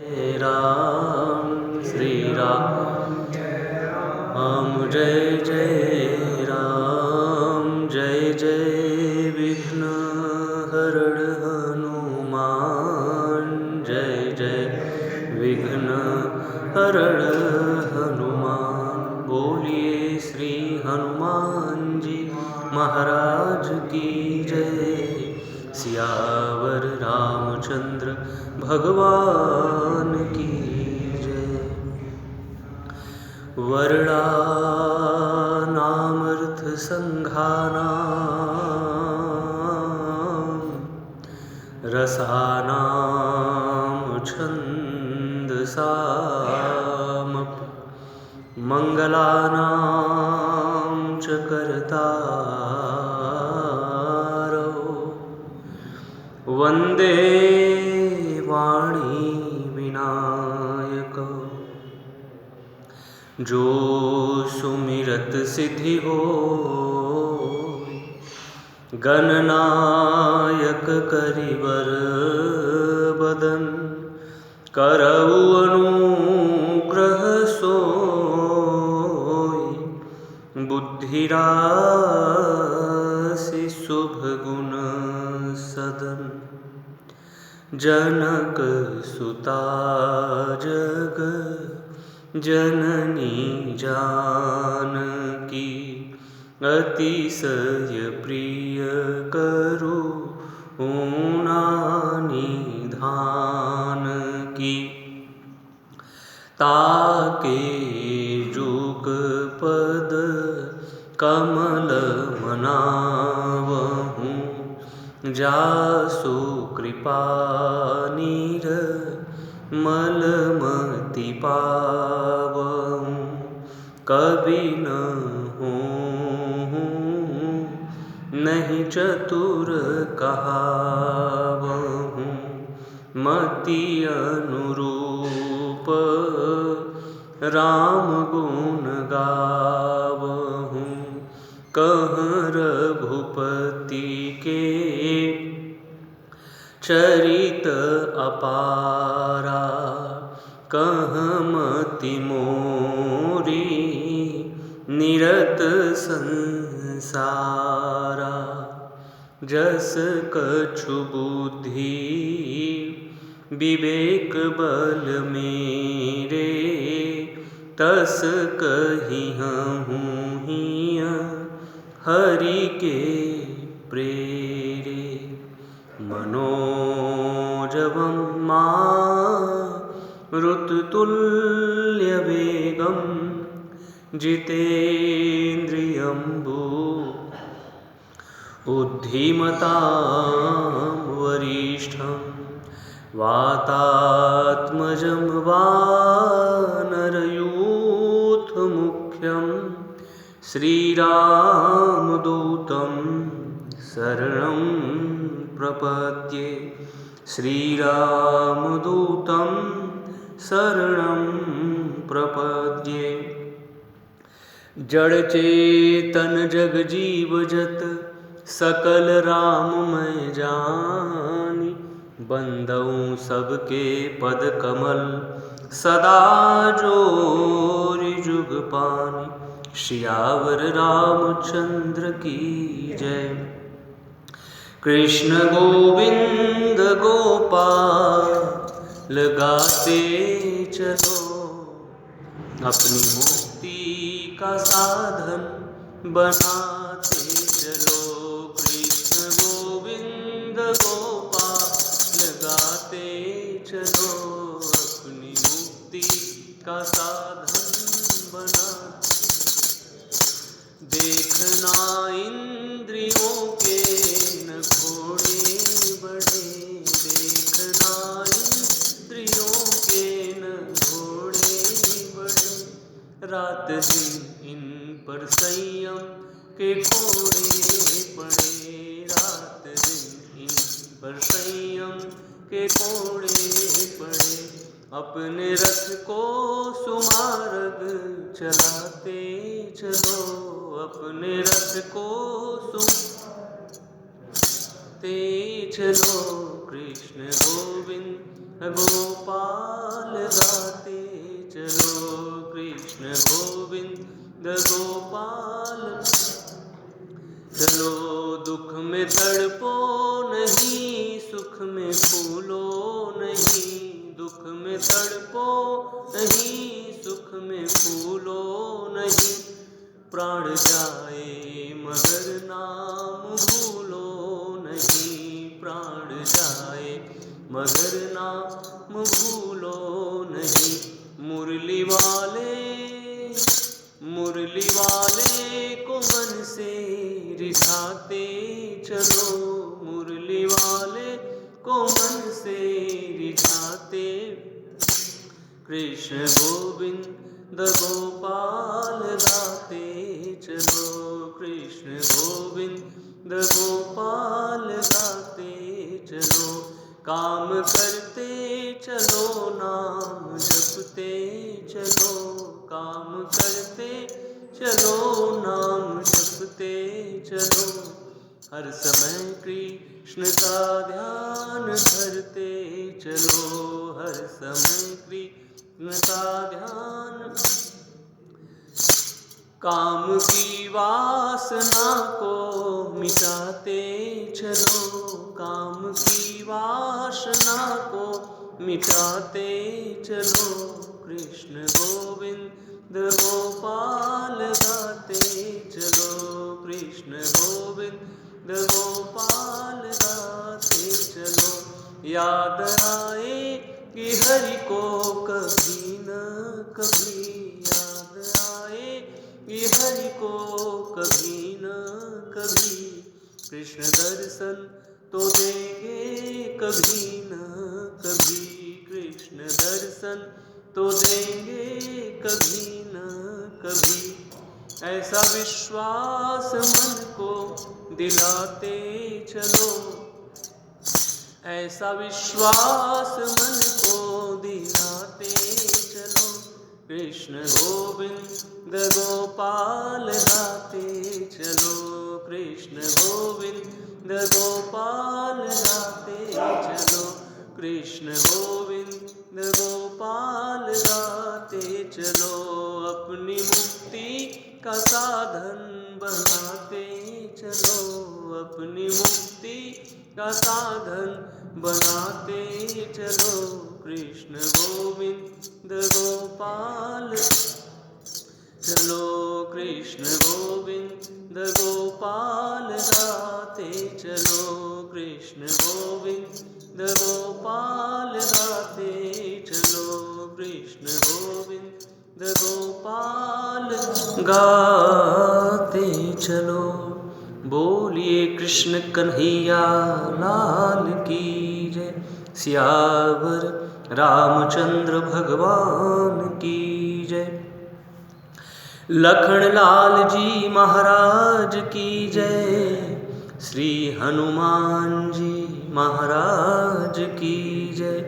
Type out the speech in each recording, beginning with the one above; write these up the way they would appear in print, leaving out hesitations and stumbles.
श्री राम जय जय राम जय जय विघ्न हरण हनुमान जय जय विघ्न हरण हनुमान। बोलिए श्री हनुमान जी महाराज की जय। सियावर रामचंद्र भगवान की जय। वर्णानामर्थ संघानां रसानां छन्दसामपि मंगलानां च कर्तारौ वन्दे वाणी विनायक। जो सुमिरत सिद्धि हो गणनायक करिवर बदन करऊ अनुग्रह सोई बुद्धि राशि शुभ गुण सदन। जनक सुता जग जननी जानकी अतिशय प्रिय करुणा निधान की। ताके जुग पद कमल मनावहूँ जासु कृपा निर्मलमति पावहूँ। कभी न होऊँ नहीं चतुर कहावहूँ मति अनुरूप राम गुण गावहूँ। कहँ रघुपति के चरित अपारा कहँ मति मोरी निरत संसारा। जस कछु बुद्धि विवेक बल मेरे तस कहिहूँ हिया हरि के प्रेरे। मनोजवं मारुततुल्यवेगं जितेन्द्रियं बुद्धिमतां वरिष्ठं वातात्मजं वानरयूथमुख्यं श्रीरामदूतं शरणं प्रपद्ये। श्रीरामदूतं शरणं प्रपद्ये। जड़ चेतन जग जीव जत सकल राममय जानी। बंदऊँ सबके पद कमल सदा जोरि जुग पानी। सियावर रामचंद्र की जय। कृष्ण गोविंद गोपाल गाते चलो अपनी मुक्ति का साधन बनाते चलो। कृष्ण गोविंद गोपाल गाते चलो अपनी मुक्ति का साधन बनाते। देखना इंद्रियों के न घोड़े बड़े देखना इंद्रियों के न घोड़े बड़े। रात दिन इन पर संयम के घोड़े पड़े। रात दिन इन पर संयम के घोड़े पड़े। अपने रथ को सुमार्ग चलाते चलो अपने रथ को सुमार्ग चलो। कृष्ण गोविंद गोपाल गाते चलो, कृष्ण गोविंद गोपाल। चलो दुख में तड़पो नहीं, सुख में फूलो नहीं, दुख में तड़पो नहीं, सुख में फूलो नहीं, प्राण जाए मगर नाम भूलो नहीं, प्राण जाए मगर नाम भूलो नहीं। मुरली वाले को मन से रिझाते चलो, मुरली वाले को मन से रिझाते, कृष्ण गोविंद गोपाल गाते चलो, कृष्ण गोविंद गोपाल गाते चलो। काम करते चलो, नाम जपते चलो, काम करते चलो, नाम जपते चलो, हर समय कृष्ण का ध्यान धरते चलो, हर समय कृष्ण का ध्यान। काम की वासना को मिटाते चलो, काम की वासना को मिटाते चलो, कृष्ण गोविंद गोपाल गाते चलो, कृष्ण गोविंद गोपाल गाते चलो। याद आए कि हरि को कभी न कभी, याद आए कि हरि को कभी न कभी, कृष्ण दर्शन तो देंगे कभी न कभी, कृष्ण दर्शन तो देंगे कभी न कभी। ऐसा विश्वास मन को दिलाते चलो, ऐसा विश्वास मन को दिलाते चलो, कृष्ण गोविंद गोपाल गाते चलो, कृष्ण गोविंद गोपाल गाते चलो, कृष्ण गोविंद गोपाल गाते चलो। अपनी मुक्ति का साधन बनाते चलो, अपनी मुक्ति का साधन बनाते चलो, कृष्ण गोविंद गोपाल चलो, कृष्ण गोविंद गोपाल गाते चलो, कृष्ण गोविंद गोपाल गाते चलो, कृष्ण गोविंद गोपाल गाते चलो। बोलिए कृष्ण कन्हैया लाल की जय, सियावर रामचंद्र भगवान की जय, लखन लाल जी महाराज की जय, श्री हनुमान जी महाराज की जय,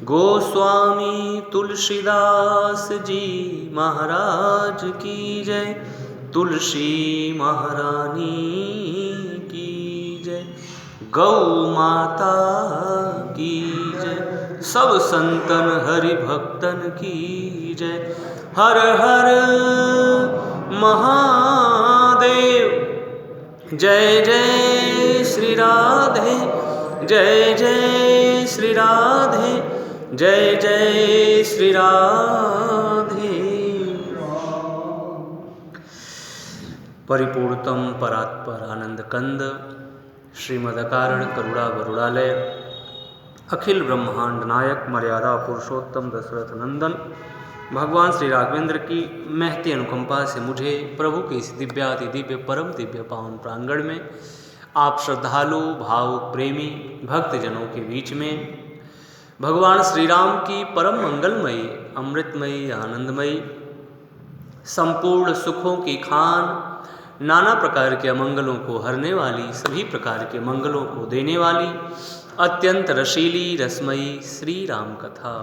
गोस्वामी तुलसीदास जी महाराज की जय, तुलसी महारानी की जय, गौ माता की जय, सब संतन हरि भक्तन की जय। हर हर महादेव, जय जय श्री राधे, जय जय श्री राधे, जय जय श्री राधे। परिपूर्णतम परात्पर आनंद कंद श्रीमदकारण करुणा वरुणालय अखिल ब्रह्मांड नायक मर्यादा पुरुषोत्तम दशरथ नंदन भगवान श्री राघवेंद्र की महती अनुकंपा से मुझे प्रभु के इस दिव्याति दिव्य परम दिव्य पावन प्रांगण में आप श्रद्धालु भाव प्रेमी भक्तजनों के बीच में भगवान श्री राम की परम मंगलमयी अमृतमयी आनंदमयी संपूर्ण सुखों की खान नाना प्रकार के अमंगलों को हरने वाली सभी प्रकार के मंगलों को देने वाली अत्यंत रसीली रसमयी श्री राम कथा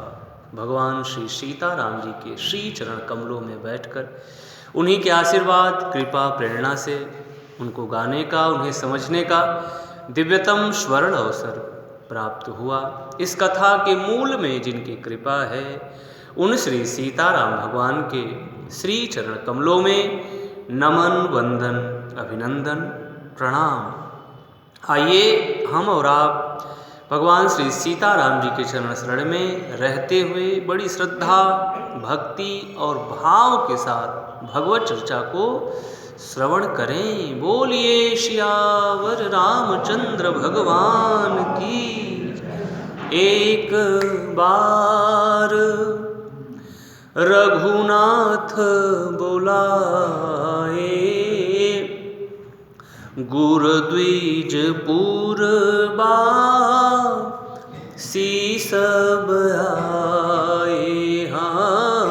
भगवान श्री सीताराम जी के श्री चरण कमलों में बैठकर उन्हीं के आशीर्वाद कृपा प्रेरणा से उनको गाने का उन्हें समझने का दिव्यतम स्वर्ण अवसर प्राप्त हुआ। इस कथा के मूल में जिनकी कृपा है उन श्री सीताराम भगवान के श्री चरण कमलों में नमन, वंदन, अभिनंदन, प्रणाम। आइए हम और आप भगवान श्री सीताराम जी के चरण शरण में रहते हुए बड़ी श्रद्धा, भक्ति और भाव के साथ भगवत चर्चा को श्रवण करें। बोलिए सियावर रामचंद्र भगवान की। एक बार रघुनाथ बुलाए, गुर द्विज पूरबा सी सब आए। हाँ,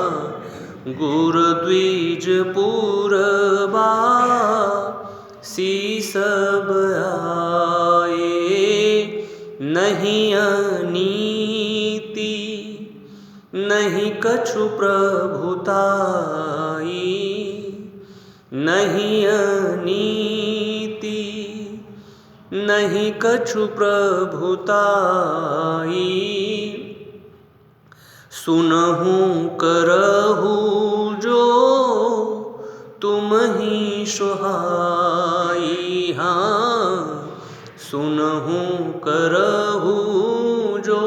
गुर द्विज पूरबा सी सब आए। नहीं अनीति नहीं कछु प्रभुताई, नहीं अनीति नहीं कछु प्रभुताई। सुनहु करहु जो तुम ही सुहाई। हाँ, सुनहु करहु जो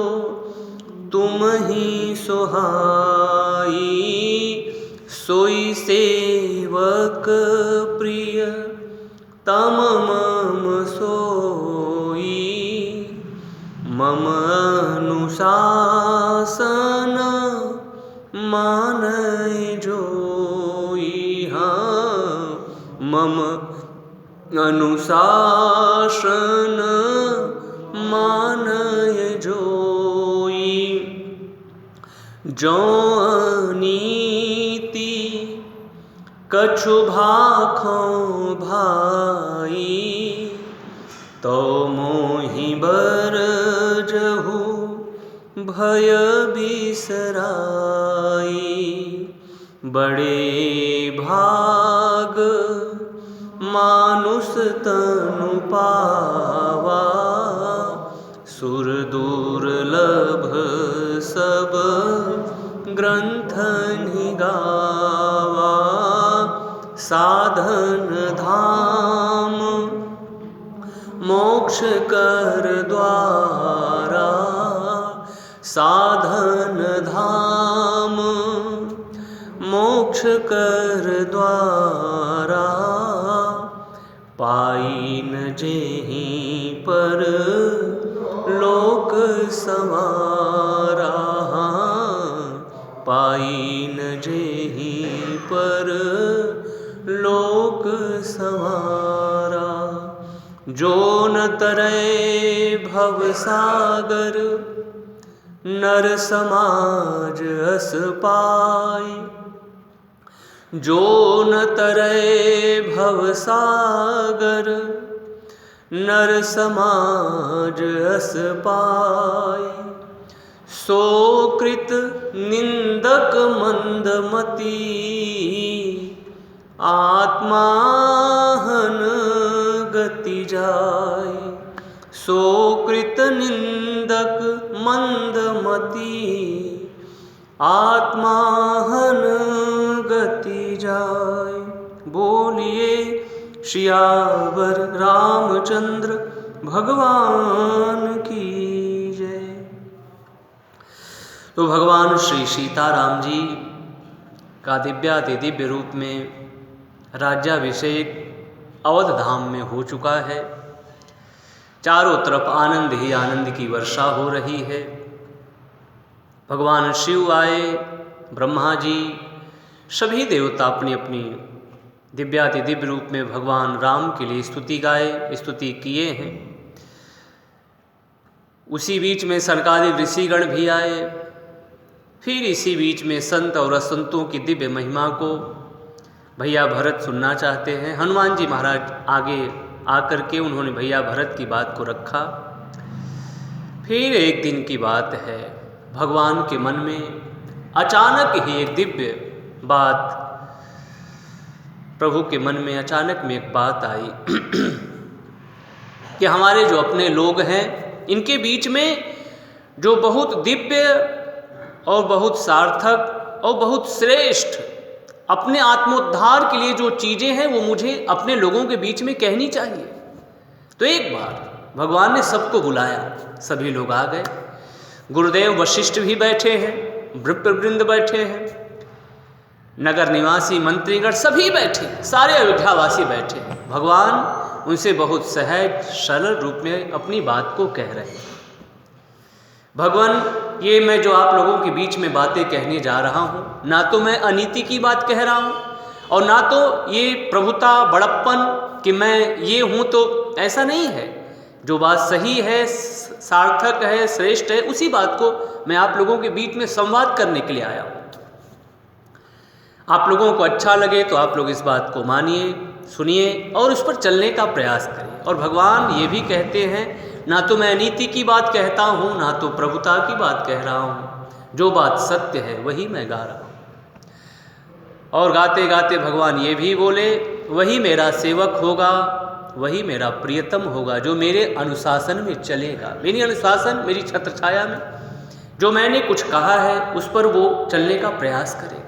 तुम ही सुहाई। सोई सेवक प्रिय तम मम सोई, मम अनुशासन मानय जोई। हाँ, मम अनुशासन मानय जोई। जो अनीति कछु भाखों भाई, तो मोहि बरजहु भय बिसराई। बड़े भाग मानुष तनु पावा, सुर दुर्लभ सब ग्रंथ निगावा। साधन धाम मोक्ष कर द्वारा, साधन धाम मोक्ष कर द्वारा। पाइन जेहि पर लोक संवारा। पाइन जेहि पर लोक संवारा। जो न तरै भव सागर, नर समाज अस पाई। जो न तरै भव सागर, नर समाज अस पाई। सो कृत निंदक मंदमती, आत्माहन गति जाय। सो कृत निंदक मंदमती, आत्माहन गति जाय। बोलिए सियावर रामचंद्र भगवान की जय। तो भगवान श्री सीताराम जी का दिव्याति दिव्य रूप में राज्याभिषेक अवध धाम में हो चुका है। चारों तरफ आनंद ही आनंद की वर्षा हो रही है। भगवान शिव आए, ब्रह्मा जी, सभी देवता अपनी अपनी दिव्याति दिव्य रूप में भगवान राम के लिए स्तुति गाए, स्तुति किए हैं। उसी बीच में सनकादिक ऋषिगण भी आए। फिर इसी बीच में संत और असंतों की दिव्य महिमा को भैया भरत सुनना चाहते हैं। हनुमान जी महाराज आगे आकर के उन्होंने भैया भरत की बात को रखा। फिर एक दिन की बात है, भगवान के मन में अचानक ही एक दिव्य बात, प्रभु के मन में अचानक में एक बात आई कि हमारे जो अपने लोग हैं, इनके बीच में जो बहुत दिव्य और बहुत सार्थक और बहुत श्रेष्ठ अपने आत्मोद्धार के लिए जो चीज़ें हैं वो मुझे अपने लोगों के बीच में कहनी चाहिए। तो एक बार भगवान ने सबको बुलाया, सभी लोग आ गए। गुरुदेव वशिष्ठ भी बैठे हैं, विप्रवृंद बैठे हैं, नगर निवासी मंत्रीगण सभी बैठे, सारे अयोध्यावासी बैठे हैं। भगवान उनसे बहुत सहज सरल रूप में अपनी बात को कह रहे हैं। भगवान, ये मैं जो आप लोगों के बीच में बातें कहने जा रहा हूँ, ना तो मैं अनीति की बात कह रहा हूँ और ना तो ये प्रभुता बड़प्पन कि मैं ये हूँ, तो ऐसा नहीं है। जो बात सही है, सार्थक है, श्रेष्ठ है, उसी बात को मैं आप लोगों के बीच में संवाद करने के लिए आया हूँ। आप लोगों को अच्छा लगे तो आप लोग इस बात को मानिए, सुनिए और उस पर चलने का प्रयास करें। और भगवान ये भी कहते हैं, ना तो मैं अनीति की बात कहता हूँ, ना तो प्रभुता की बात कह रहा हूँ, जो बात सत्य है वही मैं गा रहा हूँ। और गाते गाते भगवान ये भी बोले, वही मेरा सेवक होगा, वही मेरा प्रियतम होगा, जो मेरे अनुशासन में चलेगा, मेरी अनुशासन, मेरी छत्रछाया में जो मैंने कुछ कहा है उस पर वो चलने का प्रयास करेगा।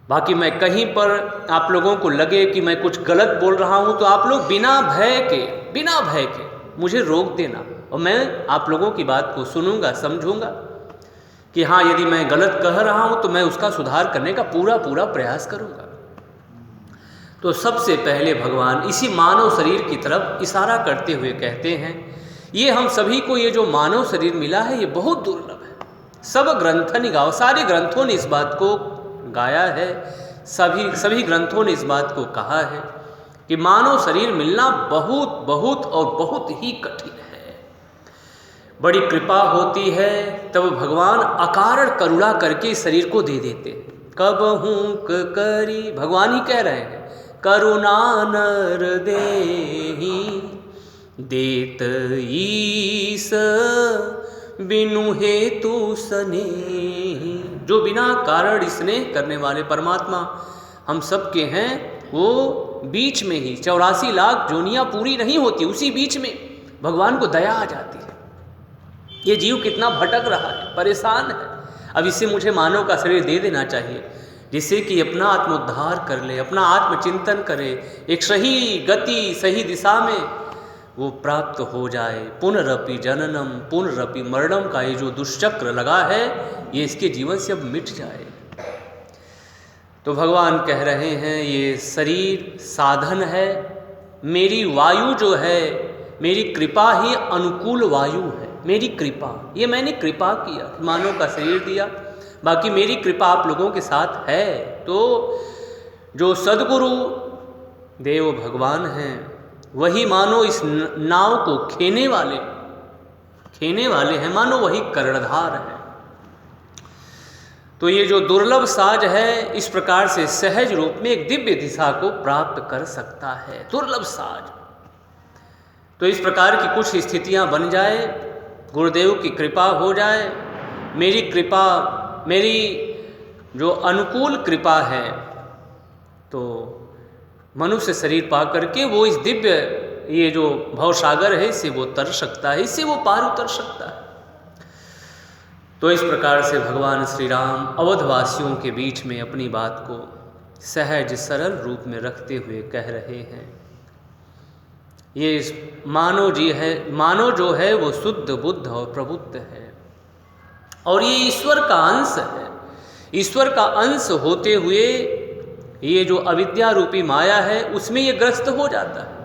बाकी मैं कहीं पर आप लोगों को लगे कि मैं कुछ गलत बोल रहा हूँ तो आप लोग बिना भय के मुझे रोक देना और मैं आप लोगों की बात को सुनूंगा, समझूंगा कि हाँ, यदि मैं गलत कह रहा हूँ तो मैं उसका सुधार करने का पूरा प्रयास करूँगा। तो सबसे पहले भगवान इसी मानव शरीर की तरफ इशारा करते हुए कहते हैं, ये हम सभी को ये जो मानव शरीर मिला है ये बहुत दुर्लभ है। सब ग्रंथन गाओ, सारे ग्रंथों ने इस बात को गाया है, सभी ग्रंथों ने इस बात को कहा है कि मानव शरीर मिलना बहुत और बहुत ही कठिन है। बड़ी कृपा होती है तब भगवान अकारण करुणा करके इस शरीर को दे देते हैं। कब हूँ करी, भगवान ही कह रहे हैं, करुणा नर देहि देत ईस बिनु हेतु स्नेहि। जो बिना कारण स्नेह करने वाले परमात्मा हम सब के हैं, वो बीच में ही 84 लाख जोनियाँ पूरी नहीं होती, उसी बीच में भगवान को दया आ जाती है। ये जीव कितना भटक रहा है, परेशान है, अब इसे मुझे मानव का शरीर दे देना चाहिए जिससे कि अपना आत्मोद्धार कर ले, अपना आत्मचिंतन करे, एक सही गति सही दिशा में वो प्राप्त हो जाए। पुनरपि जननम पुनरपि मरणम का ये जो दुष्चक्र लगा है ये इसके जीवन से अब मिट जाए। तो भगवान कह रहे हैं, ये शरीर साधन है, मेरी वायु जो है, मेरी कृपा ही अनुकूल वायु है। मेरी कृपा, ये मैंने कृपा किया, मानव का शरीर दिया, बाकी मेरी कृपा आप लोगों के साथ है। तो जो सद्गुरु देव भगवान हैं वही मानो इस नाव को खेने वाले हैं, मानो वही कर्णधार हैं। तो ये जो दुर्लभ साज है इस प्रकार से सहज रूप में एक दिव्य दिशा को प्राप्त कर सकता है, दुर्लभ साज। तो इस प्रकार की कुछ स्थितियां बन जाए, गुरुदेव की कृपा हो जाए, मेरी कृपा, मेरी जो अनुकूल कृपा है, तो मनुष्य शरीर पा करके वो इस दिव्य ये जो भवसागर है इससे वो तर सकता है, इससे वो पार उतर सकता है। तो इस प्रकार से भगवान श्री राम अवधवासियों के बीच में अपनी बात को सहज सरल रूप में रखते हुए कह रहे हैं। ये मानव जो है वो शुद्ध बुद्ध और प्रबुद्ध है और ये ईश्वर का अंश है। ईश्वर का अंश होते हुए ये जो अविद्या रूपी माया है उसमें ये ग्रस्त हो जाता है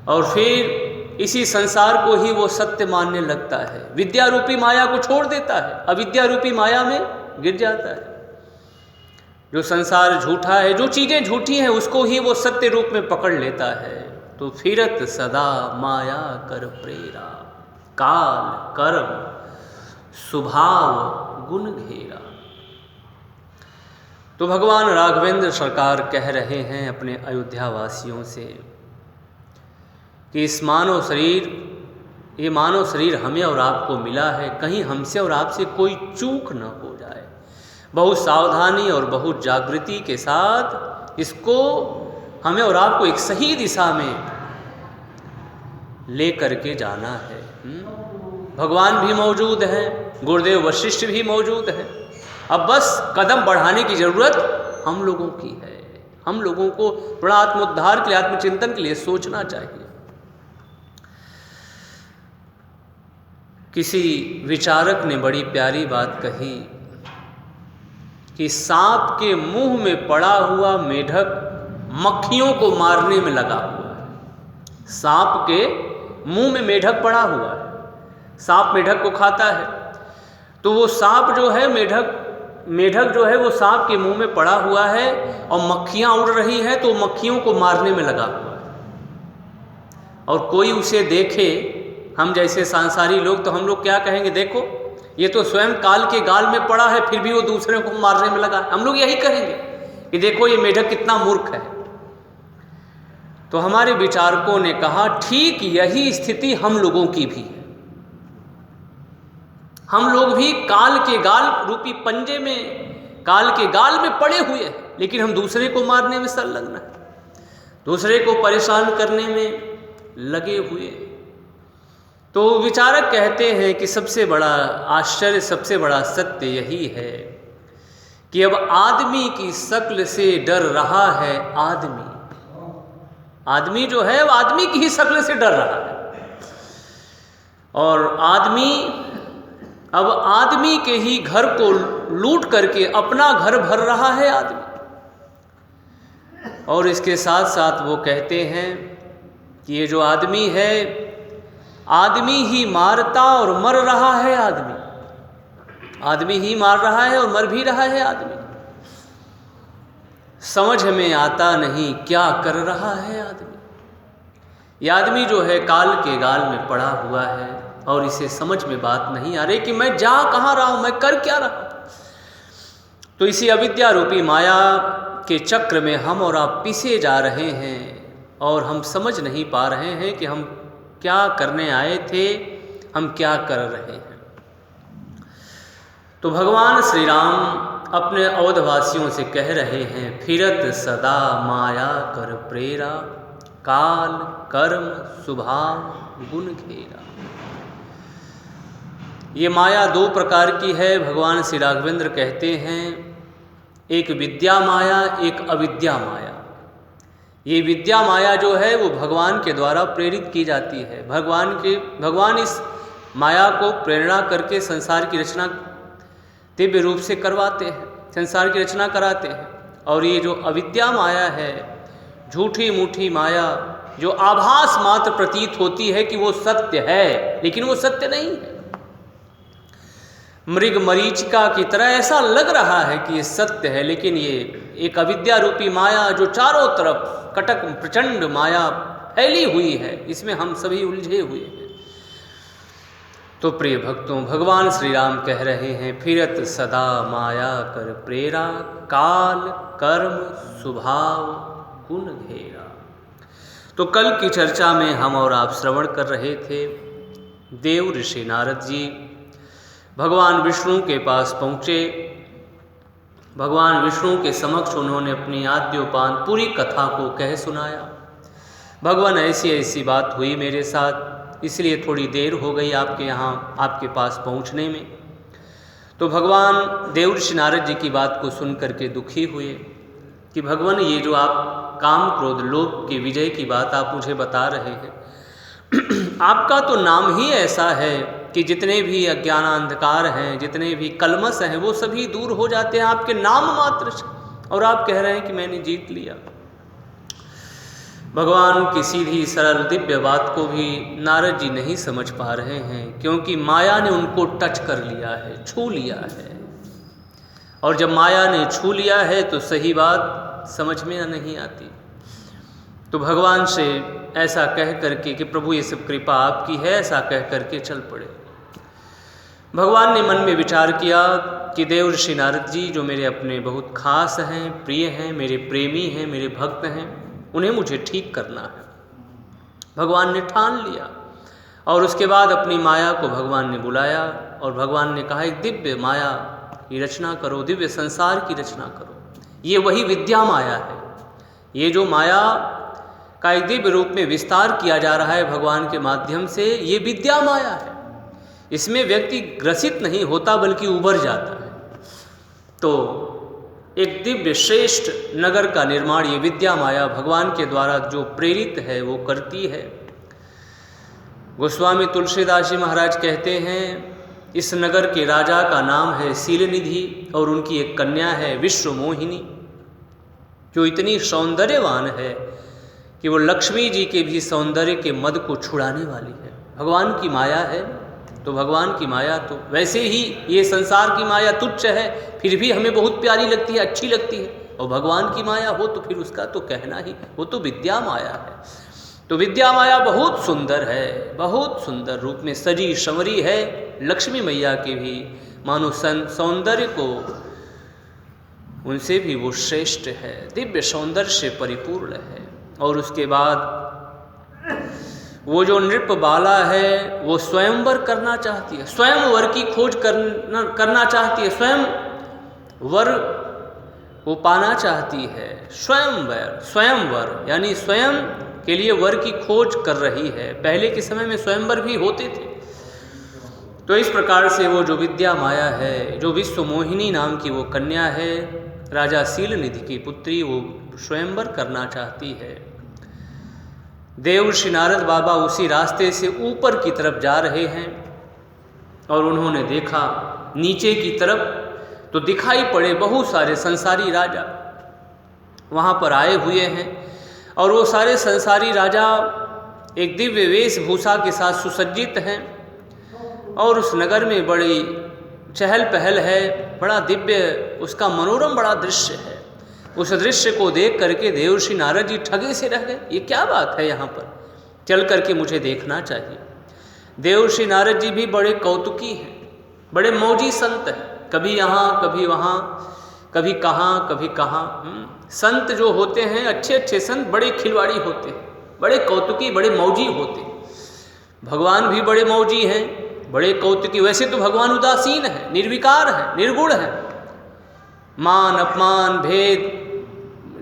और फिर इसी संसार को ही वो सत्य मानने लगता है। विद्या रूपी माया को छोड़ देता है, अविद्या रूपी माया में गिर जाता है। जो संसार झूठा है, जो चीज़ें झूठी हैं उसको ही वो सत्य रूप में पकड़ लेता है। तो फिरत सदा माया कर प्रेरा, काल कर्म स्वभाव गुण घेरा। तो भगवान राघवेंद्र सरकार कह रहे हैं अपने अयोध्या वासियों से कि इस ये मानव शरीर हमें और आपको मिला है, कहीं हमसे और आपसे कोई चूक न हो जाए। बहुत सावधानी और बहुत जागृति के साथ इसको हमें और आपको एक सही दिशा में ले करके जाना है। भगवान भी मौजूद हैं, गुरुदेव वशिष्ठ भी मौजूद हैं। अब बस कदम बढ़ाने की ज़रूरत हम लोगों की है। हम लोगों को थोड़ा आत्मोद्धार के लिए, आत्मचिंतन के लिए सोचना चाहिए। किसी विचारक ने बड़ी प्यारी बात कही कि सांप के मुंह में पड़ा हुआ मेढक मक्खियों को मारने में लगा हुआ है। सांप के मुंह में मेढक पड़ा हुआ है, सांप मेढक को खाता है, तो वो सांप जो है मेढक जो है वो सांप के मुंह में पड़ा हुआ है और मक्खियाँ उड़ रही हैं, तो मक्खियों को मारने में लगा हुआ है। और कोई उसे देखे, हम जैसे सांसारी लोग, तो हम लोग क्या कहेंगे, देखो ये तो स्वयं काल के गाल में पड़ा है, फिर भी वो दूसरे को मारने में लगा है। हम लोग यही कहेंगे कि देखो ये मेढक कितना मूर्ख है। तो हमारे विचारकों ने कहा ठीक यही स्थिति हम लोगों की भी है। हम लोग भी काल के गाल रूपी पंजे में, काल के गाल में पड़े हुए हैं, लेकिन हम दूसरे को मारने में संलग्न हैं, दूसरे को परेशान करने में लगे हुए हैं। तो विचारक कहते हैं कि सबसे बड़ा आश्चर्य, सबसे बड़ा सत्य यही है कि अब आदमी की शक्ल से डर रहा है आदमी जो है वो आदमी की ही शक्ल से डर रहा है। और अब आदमी के ही घर को लूट करके अपना घर भर रहा है आदमी। और इसके साथ साथ वो कहते हैं कि ये जो आदमी है, आदमी ही मारता और मर रहा है आदमी ही मार रहा है और मर भी रहा है आदमी। समझ में आता नहीं क्या कर रहा है आदमी। ये आदमी जो है काल के गाल में पड़ा हुआ है और इसे समझ में बात नहीं आ रही कि मैं जा कहाँ रहा हूँ, मैं कर क्या रहा हूँ। तो इसी अविद्या रूपी माया के चक्र में हम और आप पिसे जा रहे हैं और हम समझ नहीं पा रहे हैं कि हम क्या करने आए थे, हम क्या कर रहे हैं। तो भगवान श्री राम अपने अवधवासियों से कह रहे हैं, फिरत सदा माया कर प्रेरा, काल कर्म स्वभाव गुण घेरा। ये माया दो प्रकार की है। भगवान श्री राघवेंद्र कहते हैं, एक विद्या माया, एक अविद्या माया। ये विद्या माया जो है वो भगवान के द्वारा प्रेरित की जाती है। भगवान इस माया को प्रेरणा करके संसार की रचना दिव्य रूप से करवाते हैं, संसार की रचना कराते हैं। और ये जो अविद्या माया है, झूठी मूठी माया, जो आभास मात्र प्रतीत होती है कि वो सत्य है, लेकिन वो सत्य नहीं है। मृग मरीचिका की तरह ऐसा लग रहा है कि ये सत्य है, लेकिन ये एक अविद्या रूपी माया जो चारों तरफ कटक प्रचंड माया फैली हुई है, इसमें हम सभी उलझे हुए हैं। तो प्रिय भक्तों, भगवान श्री राम कह रहे हैं, फिरत सदा माया कर प्रेरा, काल कर्म स्वभाव गुण घेरा। तो कल की चर्चा में हम और आप श्रवण कर रहे थे, देव ऋषि नारद जी भगवान विष्णु के पास पहुँचे। भगवान विष्णु के समक्ष उन्होंने अपनी आद्योपान पूरी कथा को कह सुनाया। भगवान ऐसी ऐसी बात हुई मेरे साथ, इसलिए थोड़ी देर हो गई आपके यहाँ, आपके पास पहुँचने में। तो भगवान देव ऋषि नारद जी की बात को सुन करके दुखी हुए कि भगवान, ये जो आप काम क्रोध लोभ की विजय की बात आप मुझे बता रहे हैं, आपका तो नाम ही ऐसा है कि जितने भी अज्ञान अंधकार हैं, जितने भी कलमश हैं, वो सभी दूर हो जाते हैं आपके नाम मात्र से। और आप कह रहे हैं कि मैंने जीत लिया। भगवान की सीधी सरल दिव्य बात को भी नारद जी नहीं समझ पा रहे हैं, क्योंकि माया ने उनको टच कर लिया है, छू लिया है। और जब माया ने छू लिया है तो सही बात समझ में नहीं आती। तो भगवान से ऐसा कह करके कि प्रभु ये सब कृपा आपकी है, ऐसा कह करके चल पड़े। भगवान ने मन में विचार किया कि देव ऋषि नारद जी जो मेरे अपने बहुत खास हैं, प्रिय हैं, मेरे प्रेमी हैं, मेरे भक्त हैं, उन्हें मुझे ठीक करना है। भगवान ने ठान लिया और उसके बाद अपनी माया को भगवान ने बुलाया और भगवान ने कहा, एक दिव्य माया की रचना करो, दिव्य संसार की रचना करो। ये वही विद्या माया है। ये जो माया का एक दिव्य रूप में विस्तार किया जा रहा है भगवान के माध्यम से, ये विद्या माया है। इसमें व्यक्ति ग्रसित नहीं होता बल्कि उभर जाता है। तो एक दिव्य श्रेष्ठ नगर का निर्माण ये विद्या माया भगवान के द्वारा जो प्रेरित है वो करती है। गोस्वामी तुलसीदास जी महाराज कहते हैं इस नगर के राजा का नाम है शीलनिधि और उनकी एक कन्या है विश्वमोहिनी, जो इतनी सौंदर्यवान है कि वो लक्ष्मी जी के भी सौंदर्य के मद को छुड़ाने वाली है। भगवान की माया है तो भगवान की माया तो वैसे ही ये संसार की माया तुच्छ है, फिर भी हमें बहुत प्यारी लगती है, अच्छी लगती है, और भगवान की माया हो तो फिर उसका तो कहना ही, वो तो विद्या माया है। तो विद्या माया बहुत सुंदर है, बहुत सुंदर रूप में सजी संवरी है। लक्ष्मी मैया के भी मानो सौंदर्य को उनसे भी वो श्रेष्ठ है, दिव्य सौंदर्य से परिपूर्ण है। और उसके बाद वो जो नृप बाला है वो स्वयंवर करना चाहती है, स्वयं वर की खोज करना चाहती है, स्वयं वर वो पाना चाहती है। स्वयंवर यानी स्वयं के लिए वर की खोज कर रही है। पहले के समय में स्वयंवर भी होते थे। तो इस प्रकार से वो जो विद्या माया है, जो विश्वमोहिनी नाम की वो कन्या है, राजा शीलनिधि की पुत्री, वो स्वयंवर करना चाहती है। देवर्षि नारद बाबा उसी रास्ते से ऊपर की तरफ जा रहे हैं और उन्होंने देखा नीचे की तरफ तो दिखाई पड़े बहुत सारे संसारी राजा वहाँ पर आए हुए हैं। और वो सारे संसारी राजा एक दिव्य वेशभूषा के साथ सुसज्जित हैं और उस नगर में बड़ी चहल पहल है, बड़ा दिव्य उसका मनोरम बड़ा दृश्य है। उस दृश्य को देख करके देवर्षि नारद जी ठगे से रह गए, ये क्या बात है, यहाँ पर चल करके मुझे देखना चाहिए। देवर्षि नारद जी भी बड़े कौतुकी हैं, बड़े मौजी संत हैं, कभी यहाँ कभी वहाँ, कभी कहाँ कभी कहाँ। संत जो होते हैं अच्छे अच्छे संत बड़े खिलवाड़ी होते हैं, बड़े कौतुकी, बड़े मौजी होते हैं। भगवान भी बड़े मौजी हैं, बड़े कौतुकी। वैसे तो भगवान उदासीन है, निर्विकार है, निर्गुण है, मान अपमान भेद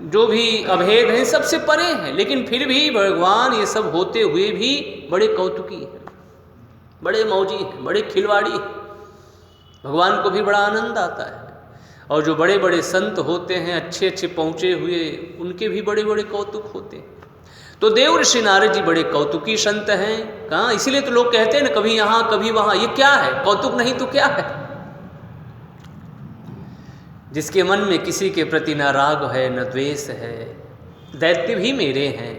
जो भी अभेद हैं सबसे परे हैं, लेकिन फिर भी भगवान ये सब होते हुए भी बड़े कौतुकी हैं, बड़े मौजी हैं, बड़े खिलवाड़ी हैं। भगवान को भी बड़ा आनंद आता है। और जो बड़े बड़े संत होते हैं अच्छे अच्छे पहुँचे हुए, उनके भी बड़े बड़े कौतुक होते हैं। तो देवर्षि नारद जी बड़े कौतुकी संत हैं। कहाँ, इसीलिए तो लोग कहते हैं ना कभी यहाँ कभी वहाँ, ये क्या है, कौतुक नहीं तो क्या है। जिसके मन में किसी के प्रति न राग है न द्वेष है। दैत्य भी मेरे हैं,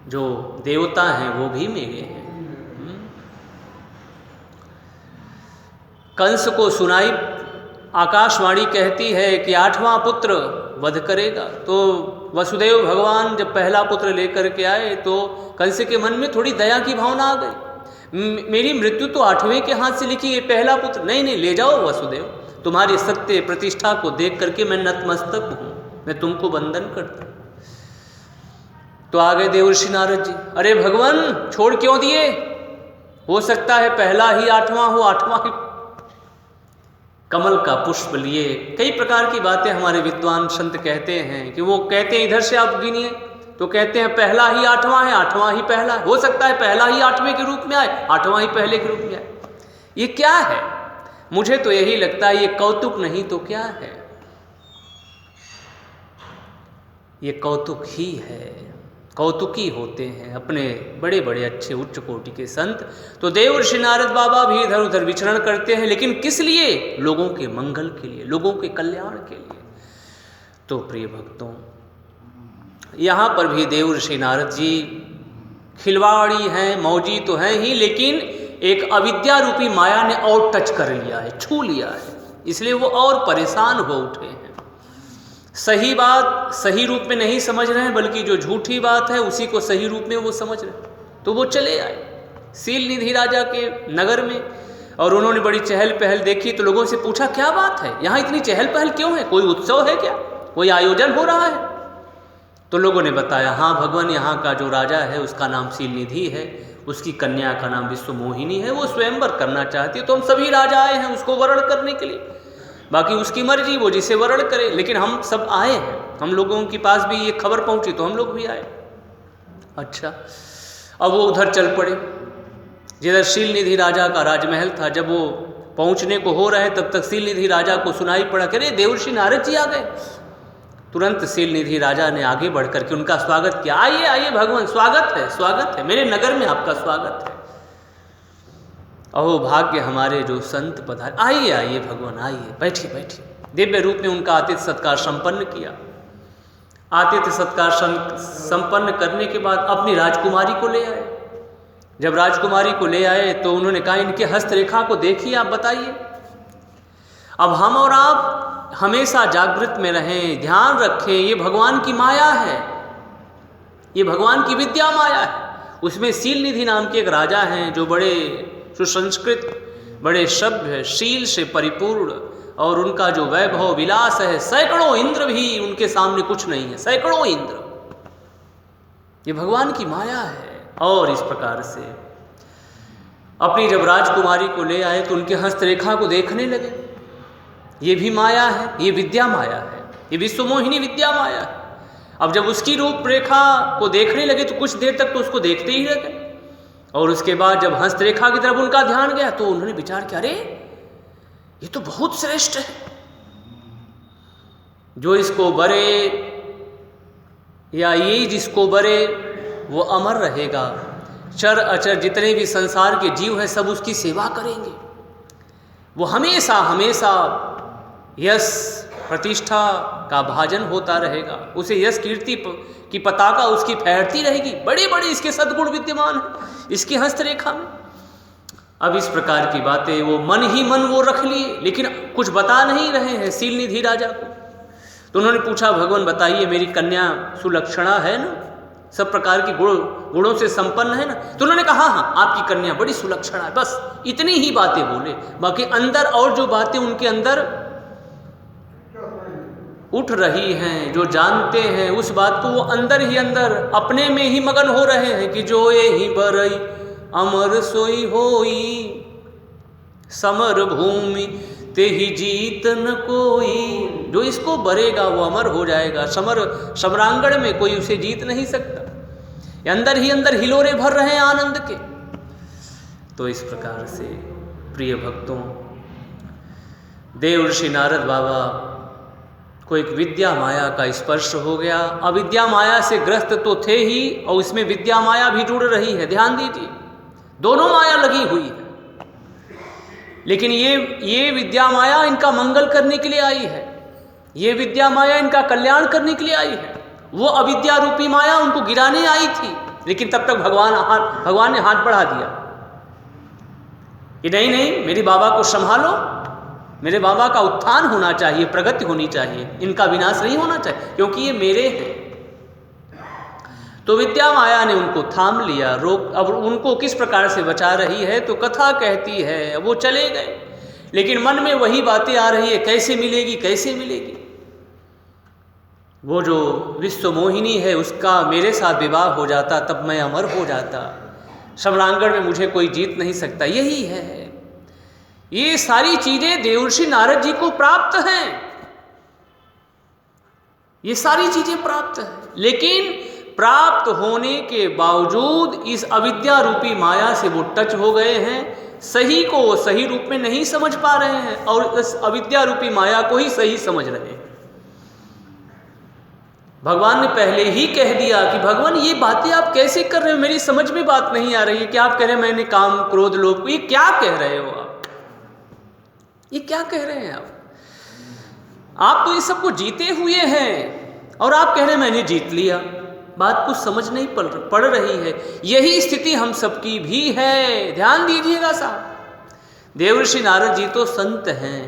जो देवता हैं वो भी मेरे हैं। कंस को सुनाई आकाशवाणी कहती है कि 8वां पुत्र वध करेगा। तो वसुदेव भगवान जब पहला पुत्र लेकर के आए तो कंस के मन में थोड़ी दया की भावना आ गई। मेरी मृत्यु तो 8वें के हाथ से लिखी, ये पहला पुत्र, नहीं नहीं ले जाओ वसुदेव, तुम्हारी सत्य प्रतिष्ठा को देख करके मैं नतमस्तक हूँ, मैं तुमको वंदन करता हूँ। तो आ गए देवर्षि नारद जी, अरे भगवान छोड़ क्यों दिए, हो सकता है पहला ही 8वां हो, 8वां ही कमल का पुष्प लिए। कई प्रकार की बातें हमारे विद्वान संत कहते हैं कि वो कहते हैं इधर से आप गिनिए तो कहते हैं पहला ही 8वां है, 8वां ही पहला है। हो सकता है पहला ही 8वें के रूप में आए, 8वां ही पहले के रूप में आए। ये क्या है, मुझे तो यही लगता है ये कौतुक नहीं तो क्या है, ये कौतुक ही है। कौतुकी होते हैं अपने बड़े बड़े अच्छे उच्च कोटि के संत। तो देवर्षि नारद बाबा भी इधर उधर विचरण करते हैं, लेकिन किस लिए, लोगों के मंगल के लिए, लोगों के कल्याण के लिए। तो प्रिय भक्तों, यहाँ पर भी देवर्षि नारद जी खिलवाड़ी हैं, मौजी तो हैं ही, लेकिन एक अविद्या रूपी माया ने और टच कर लिया है, छू लिया है, इसलिए वो और परेशान हो उठे हैं। सही बात सही रूप में नहीं समझ रहे हैं, बल्कि जो झूठी बात है उसी को सही रूप में वो समझ रहे हैं। तो वो चले आए शीलनिधि राजा के नगर में और उन्होंने बड़ी चहल पहल देखी। तो लोगों से पूछा क्या बात है, यहाँ इतनी चहल पहल क्यों है, कोई उत्सव है क्या, कोई आयोजन हो रहा है। तो लोगों ने बताया हाँ भगवान, यहाँ का जो राजा है उसका नाम शीलनिधि है, उसकी कन्या का नाम विश्वमोहिनी है, वो स्वयंवर करना चाहती है। तो हम सभी राजा आए हैं उसको वरण करने के लिए, बाकी उसकी मर्जी, वो जिसे वरण करे, लेकिन हम सब आए हैं, हम लोगों के पास भी ये खबर पहुंची तो हम लोग भी आए। अच्छा, अब वो उधर चल पड़े। जिधर शीलनिधि राजा का राजमहल था, जब वो पहुंचने को हो रहे तब तक शीलनिधि राजा को सुनाई पड़ा कि अरे देवर्षि नारद जी आ गए। तुरंत शीलनिधि राजा ने आगे बढ़ करके उनका स्वागत किया। आइए आइए भगवान, स्वागत है, मेरे नगर में आपका स्वागत है। अहो भाग्य हमारे जो संत पधारे, आइए आइए भगवान आइए, बैठिए बैठिए। दिव्य रूप में उनका आतिथ्य सत्कार संपन्न किया। आतिथ्य सत्कार संपन्न करने के बाद अपनी राजकुमारी को ले आए। जब राजकुमारी को ले आए तो उन्होंने कहा इनके हस्तरेखा को देखिए, आप बताइए। अब हम और आप हमेशा जागृत में रहें, ध्यान रखें, ये भगवान की माया है, ये भगवान की विद्या माया है। उसमें शीलनिधि नाम के एक राजा हैं जो बड़े सुसंस्कृत, बड़े सभ्य, शील से परिपूर्ण, और उनका जो वैभव विलास है, सैकड़ों इंद्र भी उनके सामने कुछ नहीं है, सैकड़ों इंद्र। ये भगवान की माया है। और इस प्रकार से अपनी जब राजकुमारी को ले आए तो उनके हस्तरेखा को देखने लगे। ये भी माया है, ये विद्या माया है, ये विश्वमोहिनी विद्या माया है। अब जब उसकी रूपरेखा को देखने लगे तो कुछ देर तक तो उसको देखते ही रह गए, और उसके बाद जब हस्तरेखा की तरफ उनका ध्यान गया तो उन्होंने विचार किया, अरे ये तो बहुत श्रेष्ठ है, जो इसको बरे या ये जिसको बरे वो अमर रहेगा। चर अचर जितने भी संसार के जीव हैं सब उसकी सेवा करेंगे। वो हमेशा हमेशा यश प्रतिष्ठा का भाजन होता रहेगा, उसे यश कीर्ति की पताका उसकी फहरती रहेगी। बड़े बड़े इसके सद्गुण विद्यमान हैं इसकी हस्तरेखा में। अब इस प्रकार की बातें वो मन ही मन वो रख लिए, लेकिन कुछ बता नहीं रहे हैं शीलनिधि राजा को। तो उन्होंने पूछा, भगवान बताइए मेरी कन्या सुलक्षणा है ना, सब प्रकार की गुणों से संपन्न है ना? तो उन्होंने कहा हाँ आपकी कन्या बड़ी सुलक्षणा है। बस इतनी ही बातें बोले, बाकी अंदर और जो बातें उनके अंदर उठ रही हैं, जो जानते हैं उस बात को वो अंदर ही अंदर अपने में ही मगन हो रहे हैं कि जो ये ही बरई अमर सोई होई, समर भूमि ते ही जीत न कोई। जो इसको बरेगा वो अमर हो जाएगा, समरांगण में कोई उसे जीत नहीं सकता। अंदर ही अंदर हिलोरे भर रहे हैं आनंद के। तो इस प्रकार से प्रिय भक्तों, देवर्षि नारद बाबा को एक विद्या माया का स्पर्श हो गया। अविद्या माया से ग्रस्त तो थे ही, और इसमें विद्या माया भी जुड़ रही है। ध्यान दीजिए, दोनों माया लगी हुई है, लेकिन ये विद्या माया इनका मंगल करने के लिए आई है, ये विद्या माया इनका कल्याण करने के लिए आई है। वो अविद्या रूपी माया उनको गिराने आई थी, लेकिन तब तक भगवान ने हाथ बढ़ा दिया कि नहीं मेरे बाबा को संभालो, मेरे बाबा का उत्थान होना चाहिए, प्रगति होनी चाहिए, इनका विनाश नहीं होना चाहिए, क्योंकि ये मेरे हैं। तो विद्या माया ने उनको थाम लिया, रोक। अब उनको किस प्रकार से बचा रही है तो कथा कहती है वो चले गए, लेकिन मन में वही बातें आ रही है, कैसे मिलेगी कैसे मिलेगी। वो जो विश्व मोहिनी है उसका मेरे साथ विवाह हो जाता तब मैं अमर हो जाता, समरांगण में मुझे कोई जीत नहीं सकता। यही है, ये सारी चीजें देवर्षि नारद जी को प्राप्त हैं, ये सारी चीजें प्राप्त हैं, लेकिन प्राप्त होने के बावजूद इस अविद्या रूपी माया से वो टच हो गए हैं, सही को वो सही रूप में नहीं समझ पा रहे हैं, और इस अविद्या रूपी माया को ही सही समझ रहे हैं। भगवान ने पहले ही कह दिया कि भगवान ये बातें आप कैसे कर रहे हो, मेरी समझ में बात नहीं आ रही है। क्या आप कह रहे हैं मैंने काम क्रोध लोभ, ये क्या कह रहे हो आप, ये क्या कह रहे हैं आप तो ये सबको जीते हुए हैं और आप कह रहे हैं मैंने जीत लिया। बात कुछ समझ नहीं पड़ रही है। यही स्थिति हम सबकी भी है, ध्यान दीजिएगा साहब। देवर्षि नारद जी तो संत हैं,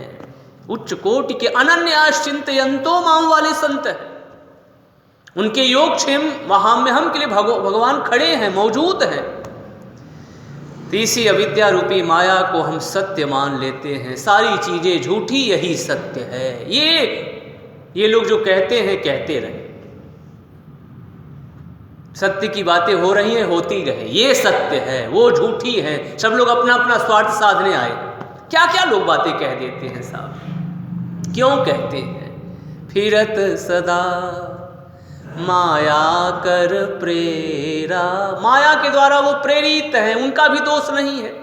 उच्च कोटि के, अनन्याश्चिंतयन्तो माम वाले संत हैं। उनके योगक्षेम महाम्यहम के लिए भगवान खड़े हैं, मौजूद हैं। इसी अविद्या रूपी माया को हम सत्य मान लेते हैं, सारी चीजें झूठी, यही सत्य है। ये लोग जो कहते हैं कहते रहे, सत्य की बातें हो रही हैं, होती रहे, ये सत्य है, वो झूठी है। सब लोग अपना अपना स्वार्थ साधने आए। क्या क्या लोग बातें कह देते हैं साहब, क्यों कहते हैं? फिरत सदा माया कर प्रेरा। माया के द्वारा वो प्रेरित हैं, उनका भी दोष नहीं है।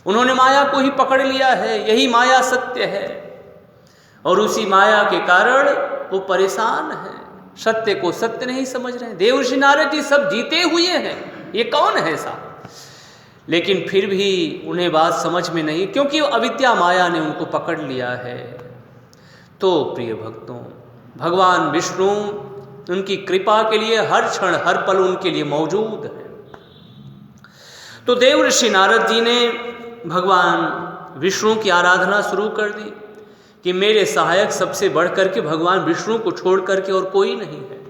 उन्होंने माया को ही पकड़ लिया है, यही माया सत्य है, और उसी माया के कारण वो परेशान है, सत्य को सत्य नहीं समझ रहे हैं। देवर्षि नारद जी सब जीते हुए हैं, ये कौन है ऐसा? लेकिन फिर भी उन्हें बात समझ में नहीं, क्योंकि अविद्या माया ने उनको पकड़ लिया है। तो प्रिय भक्तों, भगवान विष्णु उनकी कृपा के लिए हर क्षण हर पल उनके लिए मौजूद है। तो देवर्षि नारद जी ने भगवान विष्णु की आराधना शुरू कर दी कि मेरे सहायक सबसे बढ़ करके भगवान विष्णु को छोड़ करके और कोई नहीं है।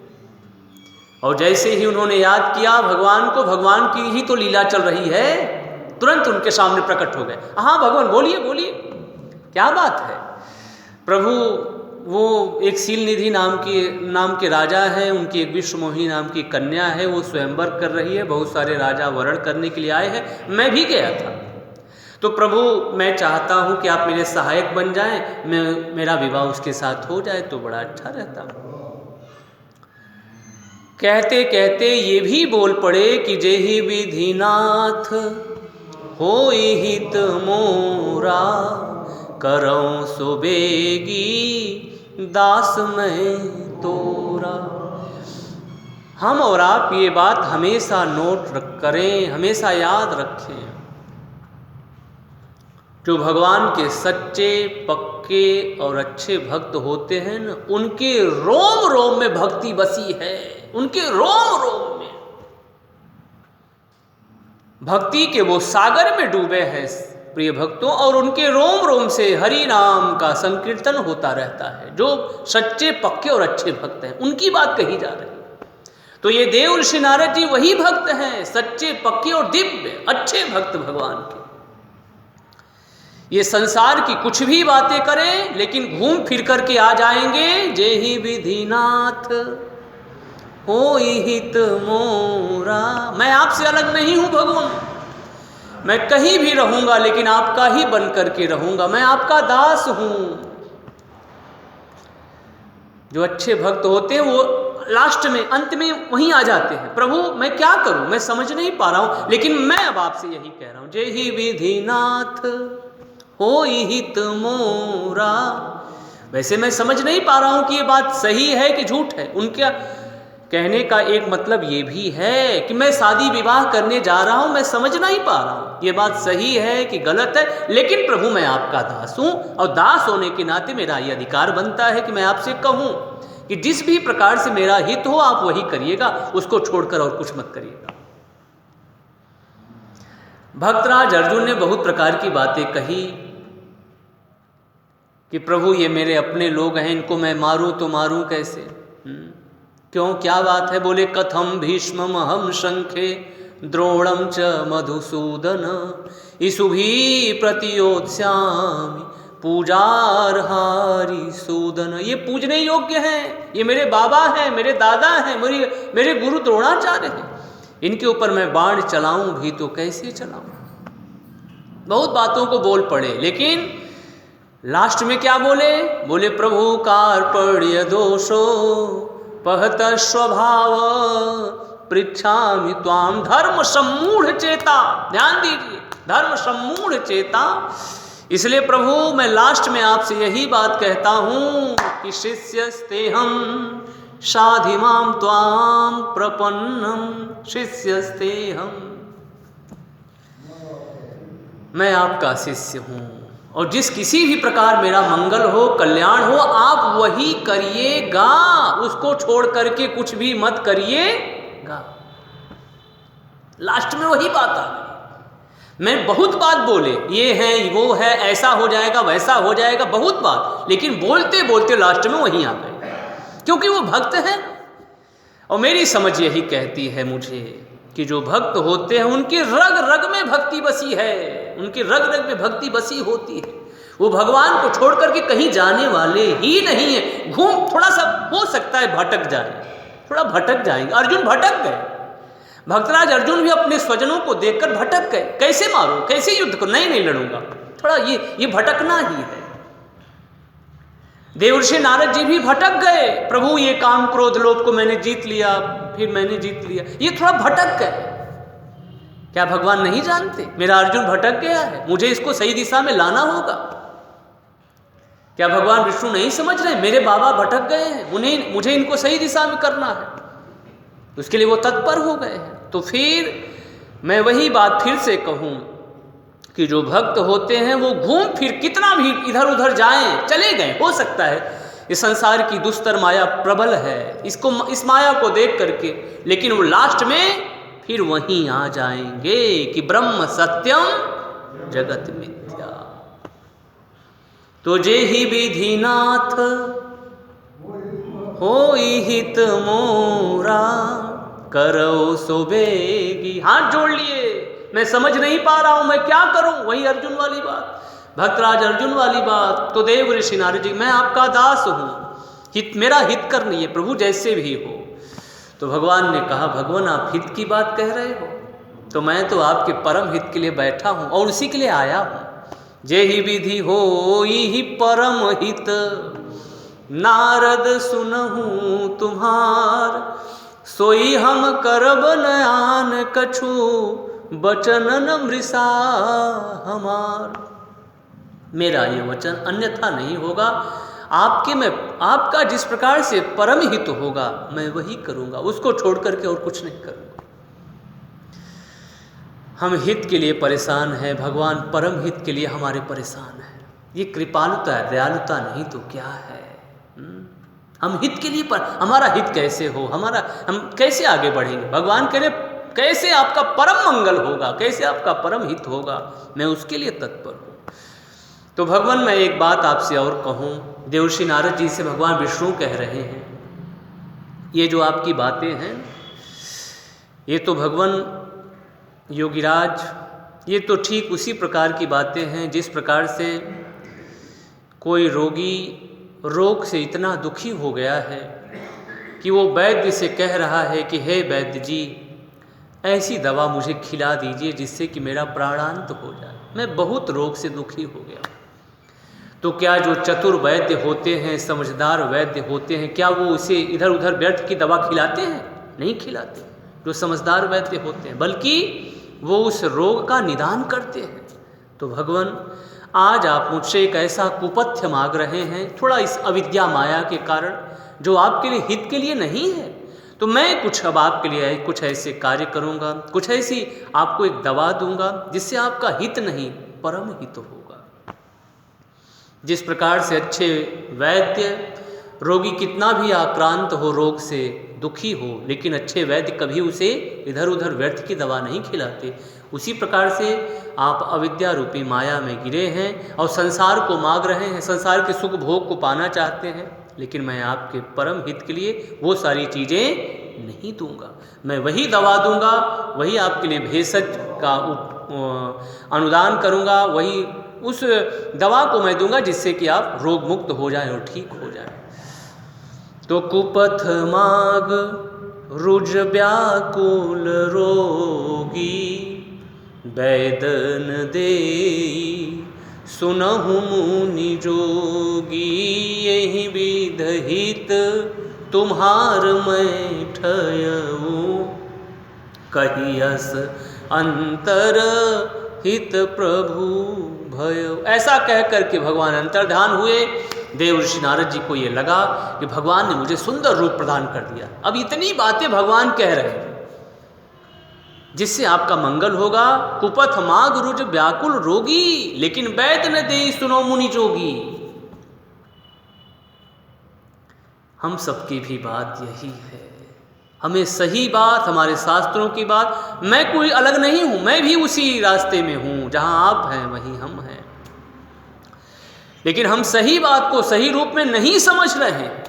और जैसे ही उन्होंने याद किया भगवान को, भगवान की ही तो लीला चल रही है, तुरंत उनके सामने प्रकट हो गए। हाँ भगवान, बोलिए बोलिए, क्या बात है? प्रभु वो एक शीलनिधि नाम के राजा हैं, उनकी एक विश्वमोहिनी नाम की कन्या है, वो स्वयंवर कर रही है, बहुत सारे राजा वरण करने के लिए आए हैं, मैं भी गया था। तो प्रभु मैं चाहता हूँ कि आप मेरे सहायक बन जाएं, मेरा विवाह उसके साथ हो जाए तो बड़ा अच्छा रहता। कहते कहते ये भी बोल पड़े कि जेहि विधिनाथ होई हित मोरा, करऊं सुबेगी दास मैं तोरा। हम और आप ये बात हमेशा नोट करें, हमेशा याद रखें। जो भगवान के सच्चे पक्के और अच्छे भक्त होते हैं न, उनके रोम रोम में भक्ति बसी है, उनके रोम रोम में भक्ति के वो सागर में डूबे हैं प्रिय भक्तों, और उनके रोम रोम से हरि नाम का संकीर्तन होता रहता है। जो सच्चे पक्के और अच्छे भक्त हैं उनकी बात कही जा रही है। तो ये देवर्षि नारद जी वही भक्त हैं, सच्चे पक्के और दिव्य अच्छे भक्त भगवान के। ये संसार की कुछ भी बातें करें लेकिन घूम फिर करके आ जाएंगे जेहि विधिनाथ होई हित मोरा। मैं आपसे अलग नहीं हूं भगवान, मैं कहीं भी रहूंगा लेकिन आपका ही बन करके रहूंगा, मैं आपका दास हूं। जो अच्छे भक्त होते हैं वो लास्ट में, अंत में वहीं आ जाते हैं, प्रभु मैं क्या करूं, मैं समझ नहीं पा रहा हूं, लेकिन मैं अब आपसे यही कह रहा हूं जेहि विधिनाथ होई हित मोरा। वैसे मैं समझ नहीं पा रहा हूं कि ये बात सही है कि झूठ है। उनका कहने का एक मतलब ये भी है कि मैं शादी विवाह करने जा रहा हूं, मैं समझ नहीं पा रहा हूं ये बात सही है कि गलत है, लेकिन प्रभु मैं आपका दास हूं, और दास होने के नाते मेरा ये अधिकार बनता है कि मैं आपसे कहूं कि जिस भी प्रकार से मेरा हित हो आप वही करिएगा, उसको छोड़कर और कुछ मत करिएगा। भक्तराज अर्जुन ने बहुत प्रकार की बातें कही कि प्रभु ये मेरे अपने लोग हैं, इनको मैं मारूं तो मारूं कैसे? क्यों, क्या बात है? बोले कथम भीष्मम हम शंखे द्रोणम च मधुसूदन इसुभी प्रतियोत्स्यामि पूजार्हारि सूदन। ये पूजने योग्य हैं, ये मेरे बाबा हैं, मेरे दादा हैं, मेरे गुरु द्रोणाचार्य हैं, इनके ऊपर मैं बाण चलाऊं भी तो कैसे चलाऊं? बहुत बातों को बोल पड़े, लेकिन लास्ट में क्या बोले? बोले प्रभु कार्पण्य दोषो पहत स्वभाव पृच्छामि त्वाम धर्म सम्मूढ़ चेता। ध्यान दीजिए, धर्म सम्मूढ़ चेता। इसलिए प्रभु मैं लास्ट में आपसे यही बात कहता हूं कि शिष्यस्तेहम साधिमाम त्वाम प्रपन्नम शिष्यस्तेहम। मैं आपका शिष्य हूं, और जिस किसी भी प्रकार मेरा मंगल हो, कल्याण हो, आप वही करिएगा, उसको छोड़ करके कुछ भी मत करिएगा। लास्ट में वही बात आ गई। मैं बहुत बात बोले, ये है वो है, ऐसा हो जाएगा वैसा हो जाएगा, बहुत बात, लेकिन बोलते बोलते लास्ट में वही आ गए, क्योंकि वो भक्त हैं। और मेरी समझ यही कहती है मुझे कि जो भक्त होते हैं उनके रग रग में भक्ति बसी है, उनके रग रग में भक्ति बसी होती है। वो भगवान को छोड़ करके कहीं जाने वाले ही नहीं है। घूम, थोड़ा सा हो सकता है भटक जाए, थोड़ा भटक जाएंगे। अर्जुन भटक गए, भक्तराज अर्जुन भी अपने स्वजनों को देखकर भटक गए। कैसे मारो, कैसे युद्ध करो, नहीं लड़ूंगा, थोड़ा ये भटकना ही है। देवर्षि नारद जी भी भटक गए। प्रभु ये काम क्रोध लोभ को मैंने जीत लिया, फिर मैंने जीत लिया, ये थोड़ा भटक गए। क्या भगवान नहीं जानते मेरा अर्जुन भटक गया है, मुझे इसको सही दिशा में लाना होगा? क्या भगवान विष्णु नहीं समझ रहे मेरे बाबा भटक गए हैं, मुझे इनको सही दिशा में करना है? उसके लिए वो तत्पर हो गए हैं। तो फिर मैं वही बात फिर से कहूं कि जो भक्त होते हैं वो घूम फिर कितना भी इधर उधर जाएं, चले गए, हो सकता है इस संसार की दुस्तर माया प्रबल है, इस माया को देख करके, लेकिन वो लास्ट में फिर वहीं आ जाएंगे कि ब्रह्म सत्यम जगत मिथ्या। तो जे ही विधिनाथ होई हित मोरा करो सो बेगी। हाथ जोड़ लिए, मैं समझ नहीं पा रहा हूं मैं क्या करूं। वही अर्जुन वाली बात, भक्तराज अर्जुन वाली बात। तो देव ऋषि नारद जी, मैं आपका दास हूं, मेरा हित करनी है प्रभु, जैसे भी हो। तो भगवान ने कहा, भगवान आप हित की बात कह रहे हो, तो मैं तो आपके परम हित के लिए बैठा हूं और उसी के लिए आया हूं। जे ही विधि हो ही परम हित, नारद सुनहु तुम्हार, सोई हम करब नयान कछु, वचन न मृषा हमार। मेरा ये वचन अन्यथा नहीं होगा, आपका जिस प्रकार से परम हित होगा मैं वही करूंगा, उसको छोड़ करके और कुछ नहीं करूंगा। हम हित के लिए परेशान हैं, भगवान परम हित के लिए हमारे परेशान हैं। ये कृपालुता है, दयालुता नहीं तो क्या है? हम हित के लिए हमारा हित कैसे हो, हम कैसे आगे बढ़ेंगे? भगवान कह रहे कैसे आपका परम मंगल होगा, कैसे आपका परम हित होगा, मैं उसके लिए तत्पर हूँ। तो भगवान मैं एक बात आपसे और कहूँ, देवर्षि नारद जी से भगवान विष्णु कह रहे हैं, ये जो आपकी बातें हैं ये तो भगवान योगीराज, ये तो ठीक उसी प्रकार की बातें हैं जिस प्रकार से कोई रोगी रोग से इतना दुखी हो गया है कि वो वैद्य से कह रहा है कि हे वैद्य जी, ऐसी दवा मुझे खिला दीजिए जिससे कि मेरा प्राणांत हो जाए, मैं बहुत रोग से दुखी हो गया। तो क्या जो चतुर वैद्य होते हैं, समझदार वैद्य होते हैं, क्या वो उसे इधर उधर व्यर्थ की दवा खिलाते हैं? नहीं खिलाते। जो समझदार वैद्य होते हैं, बल्कि वो उस रोग का निदान करते हैं। तो भगवान आज आप मुझसे एक ऐसा कुपथ्य मांग रहे हैं, थोड़ा इस अविद्या माया के कारण, जो आपके लिए हित के लिए नहीं है। तो मैं कुछ अब आपके लिए कुछ ऐसे कार्य करूँगा, कुछ ऐसी आपको एक दवा दूंगा जिससे आपका हित नहीं परम हित होगा। जिस प्रकार से अच्छे वैद्य, रोगी कितना भी आक्रांत हो, रोग से दुखी हो, लेकिन अच्छे वैद्य कभी उसे इधर उधर व्यर्थ की दवा नहीं खिलाते, उसी प्रकार से आप अविद्या रूपी माया में गिरे हैं और संसार को मांग रहे हैं, संसार के सुख भोग को पाना चाहते हैं, लेकिन मैं आपके परम हित के लिए वो सारी चीज़ें नहीं दूंगा। मैं वही दवा दूंगा, वही आपके लिए भेषज का अनुदान करूंगा, वही उस दवा को मैं दूंगा जिससे कि आप रोग मुक्त हो जाएं और ठीक हो जाएं। तो कुपथ माग रुज व्याकुल रोगी, वैदन देई सुनहु मुनि जोगी, यही विधहित तुम्हार मैं ठयऊ, कहियस अंतर हित प्रभु भयो। ऐसा कह करके भगवान अंतर्धान हुए। देव ऋषि नारद जी को ये लगा कि भगवान ने मुझे सुंदर रूप प्रदान कर दिया। अब इतनी बातें भगवान कह रहे हैं जिससे आपका मंगल होगा। कुपथ माग रुज व्याकुल रोगी, लेकिन वैद्य न दे सुनो मुनि जोगी। हम सबकी भी बात यही है, हमें सही बात, हमारे शास्त्रों की बात, मैं कोई अलग नहीं हूं, मैं भी उसी रास्ते में हूं, जहां आप हैं वहीं हम हैं, लेकिन हम सही बात को सही रूप में नहीं समझ रहे हैं।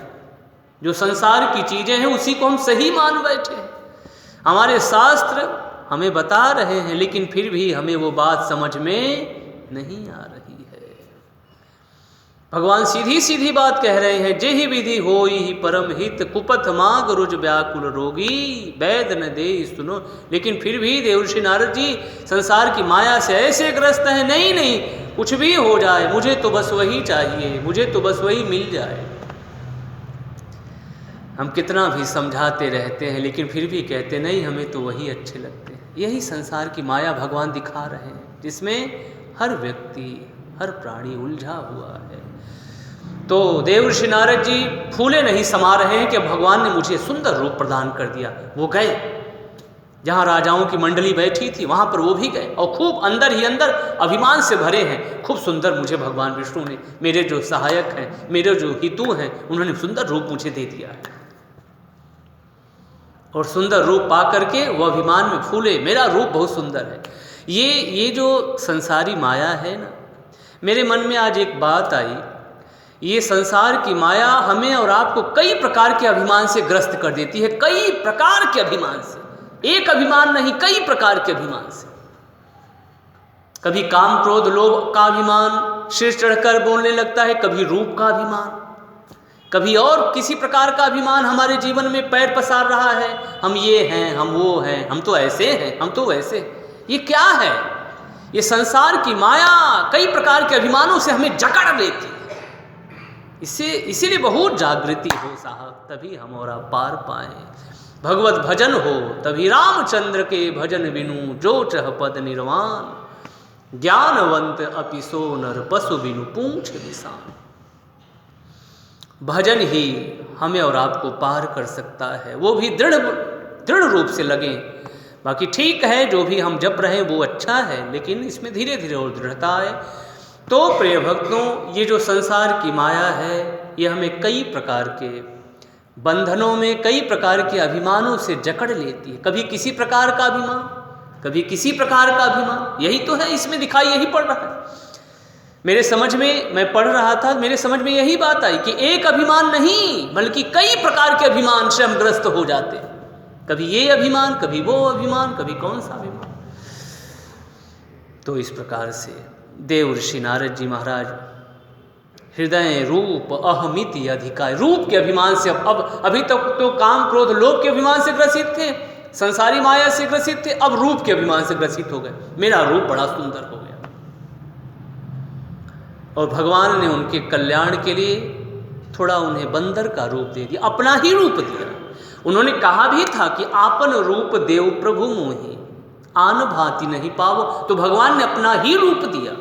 जो संसार की चीजें हैं उसी को हम सही मान बैठे। हमारे शास्त्र हमें बता रहे हैं, लेकिन फिर भी हमें वो बात समझ में नहीं आ रही है। भगवान सीधी सीधी बात कह रहे हैं, जे ही विधि होई ही परम हित, कुपथ माग रुज व्याकुल रोगी, वैद न दे सुनो। लेकिन फिर भी देवर्षि नारद जी संसार की माया से ऐसे ग्रस्त हैं, नहीं नहीं कुछ भी हो जाए मुझे तो बस वही चाहिए, मुझे तो बस वही मिल जाए। हम कितना भी समझाते रहते हैं लेकिन फिर भी कहते नहीं हमें तो वही अच्छे लगते हैं। यही संसार की माया भगवान दिखा रहे हैं, जिसमें हर व्यक्ति हर प्राणी उलझा हुआ है। तो देवर्षि नारद जी फूले नहीं समा रहे हैं कि भगवान ने मुझे सुंदर रूप प्रदान कर दिया। वो गए जहाँ राजाओं की मंडली बैठी थी, वहाँ पर वो भी गए और खूब अंदर ही अंदर अभिमान से भरे हैं। खूब सुंदर मुझे भगवान विष्णु ने, मेरे जो सहायक हैं, मेरे जो हितू हैं, उन्होंने सुंदर रूप मुझे दे दिया है। और सुंदर रूप पा करके वो अभिमान में फूले, मेरा रूप बहुत सुंदर है। ये जो संसारी माया है ना, मेरे मन में आज एक बात आई, ये संसार की माया हमें और आपको कई प्रकार के अभिमान से ग्रस्त कर देती है, कई प्रकार के अभिमान से, एक अभिमान नहीं कई प्रकार के अभिमान से। कभी काम क्रोध लोभ का अभिमान सिर चढ़कर बोलने लगता है, कभी रूप का अभिमान, कभी और किसी प्रकार का अभिमान हमारे जीवन में पैर पसार रहा है। हम ये हैं, हम वो हैं, हम तो ऐसे हैं, हम तो वैसे। ये क्या है? ये संसार की माया कई प्रकार के अभिमानों से हमें जकड़ लेती है। इसीलिए बहुत जागृति हो साहब, तभी हम और आप पार पाए। भगवत भजन हो तभी रामचंद्र के भजन बिनु, जो चह पद निर्वाण, ज्ञानवंत अपि सो नर पशु बिनु पूंछ निशान। भजन ही हमें और आपको पार कर सकता है, वो भी दृढ़ रूप से लगे। बाकी ठीक है जो भी हम जप रहे हैं वो अच्छा है, लेकिन इसमें धीरे धीरे और दृढ़ता है। तो प्रिय भक्तों, ये जो संसार की माया है ये हमें कई प्रकार के बंधनों में, कई प्रकार के अभिमानों से जकड़ लेती है। कभी किसी प्रकार का अभिमान, कभी किसी प्रकार का अभिमान, यही तो है इसमें दिखाई, यही पड़ रहा है। मेरे समझ में, मैं पढ़ रहा था, मेरे समझ में यही बात आई कि एक अभिमान नहीं बल्कि कई प्रकार के अभिमान से हम ग्रस्त हो जाते हैं। कभी ये अभिमान, कभी वो अभिमान, कभी कौन सा अभिमान। तो इस प्रकार से देवर्षि नारद जी महाराज हृदय रूप अहमिति अधिकाय, रूप के अभिमान से अब अभी तक तो काम क्रोध लोभ के अभिमान से ग्रसित थे, संसारी माया से ग्रसित थे, अब रूप के अभिमान से ग्रसित हो गए। मेरा रूप बड़ा सुंदर हो गया। और भगवान ने उनके कल्याण के लिए थोड़ा उन्हें बंदर का रूप दे दिया, अपना ही रूप दिया। उन्होंने कहा भी था कि आपन रूप देव प्रभु मोहि, आन भांति नहीं पावो। तो भगवान ने अपना ही रूप दिया।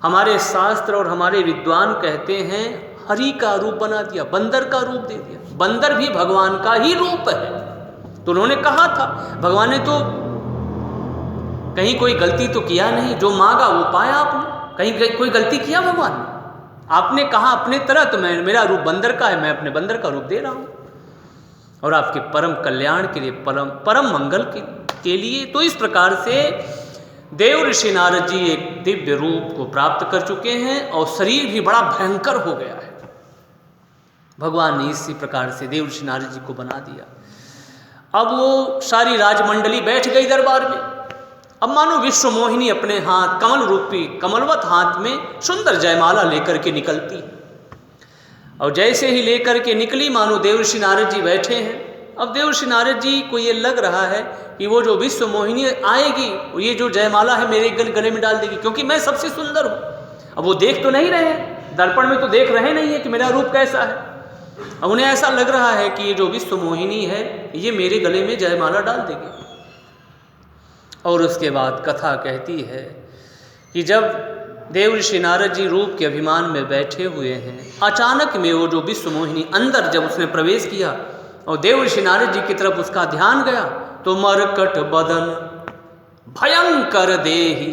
हमारे शास्त्र और हमारे विद्वान कहते हैं हरि का रूप बना दिया, बंदर का रूप दे दिया। बंदर भी भगवान का ही रूप है। तो उन्होंने कहा था, भगवान ने तो कहीं कोई गलती तो किया नहीं, जो मांगा वो पाया आपने। कहीं कोई गलती किया भगवान ने? आपने कहा अपने तरह, तो मेरा रूप बंदर का है, मैं अपने बंदर का रूप दे रहा हूँ और आपके परम कल्याण के लिए, परम मंगल के लिए। तो इस प्रकार से देवर्षि नारद जी एक दिव्य रूप को प्राप्त कर चुके हैं और शरीर भी बड़ा भयंकर हो गया है। भगवान ने इसी प्रकार से देवर्षि नारद जी को बना दिया। अब वो सारी राजमंडली बैठ गई दरबार में। अब मानो विश्व मोहिनी अपने हाथ, कमल रूपी कमलवत हाथ में सुंदर जयमाला लेकर के निकलती। और जैसे ही लेकर के निकली, मानो देवर्षि नारद जी बैठे हैं। अब देवर्षि नारद जी को ये लग रहा है कि वो जो विश्व मोहिनी आएगी, ये जो जयमाला है मेरे गले में डाल देगी, क्योंकि मैं सबसे सुंदर हूँ। अब वो देख तो नहीं रहे, दर्पण में तो देख रहे नहीं है कि मेरा रूप कैसा है। अब उन्हें ऐसा लग रहा है कि ये जो विश्व मोहिनी है ये मेरे गले में जयमाला डाल देगी। और उसके बाद कथा कहती है कि जब देवर्षि नारद जी रूप के अभिमान में बैठे हुए हैं, अचानक में वो जो विश्व मोहिनी अंदर जब उसने प्रवेश किया और देवर्षि नारद जी की तरफ उसका ध्यान गया, तो मरकट बदन भयंकर देहि,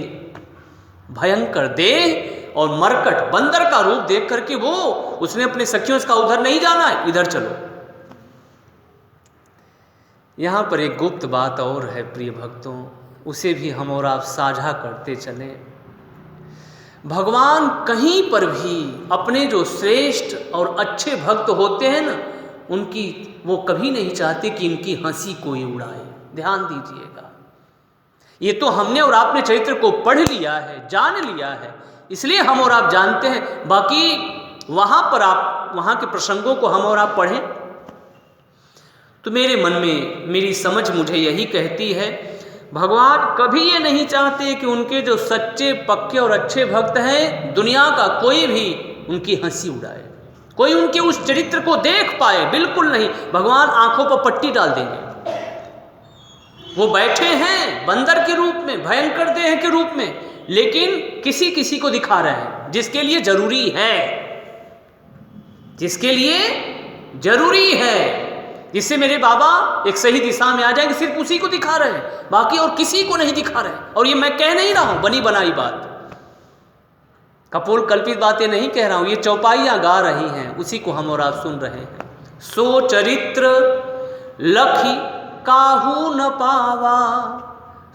भयंकर देह और मरकट बंदर का रूप देख करके वो उसने अपने सखियों का उधर नहीं जाना है, इधर चलो। यहाँ पर एक गुप्त बात और है प्रिय भक्तों, उसे भी हम और आप साझा करते चलें। भगवान कहीं पर भी अपने जो श्रेष्ठ और अच्छे भक्त होते हैं ना, उनकी वो कभी नहीं चाहते कि इनकी हंसी कोई उड़ाए। ध्यान दीजिएगा, ये तो हमने और आपने चरित्र को पढ़ लिया है, जान लिया है, इसलिए हम और आप जानते हैं। बाकी वहाँ पर आप वहाँ के प्रसंगों को हम और आप पढ़ें तो मेरे मन में मेरी समझ मुझे यही कहती है, भगवान कभी ये नहीं चाहते कि उनके जो सच्चे पक्के और अच्छे भक्त हैं दुनिया का कोई भी उनकी हंसी उड़ाए, कोई उनके उस चरित्र को देख पाए, बिल्कुल नहीं। भगवान आंखों पर पट्टी डाल देंगे। वो बैठे हैं बंदर के रूप में, भयंकर देह के रूप में, लेकिन किसी किसी को दिखा रहे हैं जिसके लिए जरूरी है, जिसके लिए जरूरी है, जिससे मेरे बाबा एक सही दिशा में आ जाएंगे, सिर्फ उसी को दिखा रहे हैं, बाकी और किसी को नहीं दिखा रहे। और ये मैं कह नहीं रहा हूं बनी बनाई बात, कपोल कल्पित बातें नहीं कह रहा हूं, ये चौपाइयां गा रही हैं, उसी को हम और आप सुन रहे हैं। सो चरित्र लखी काहू न पावा,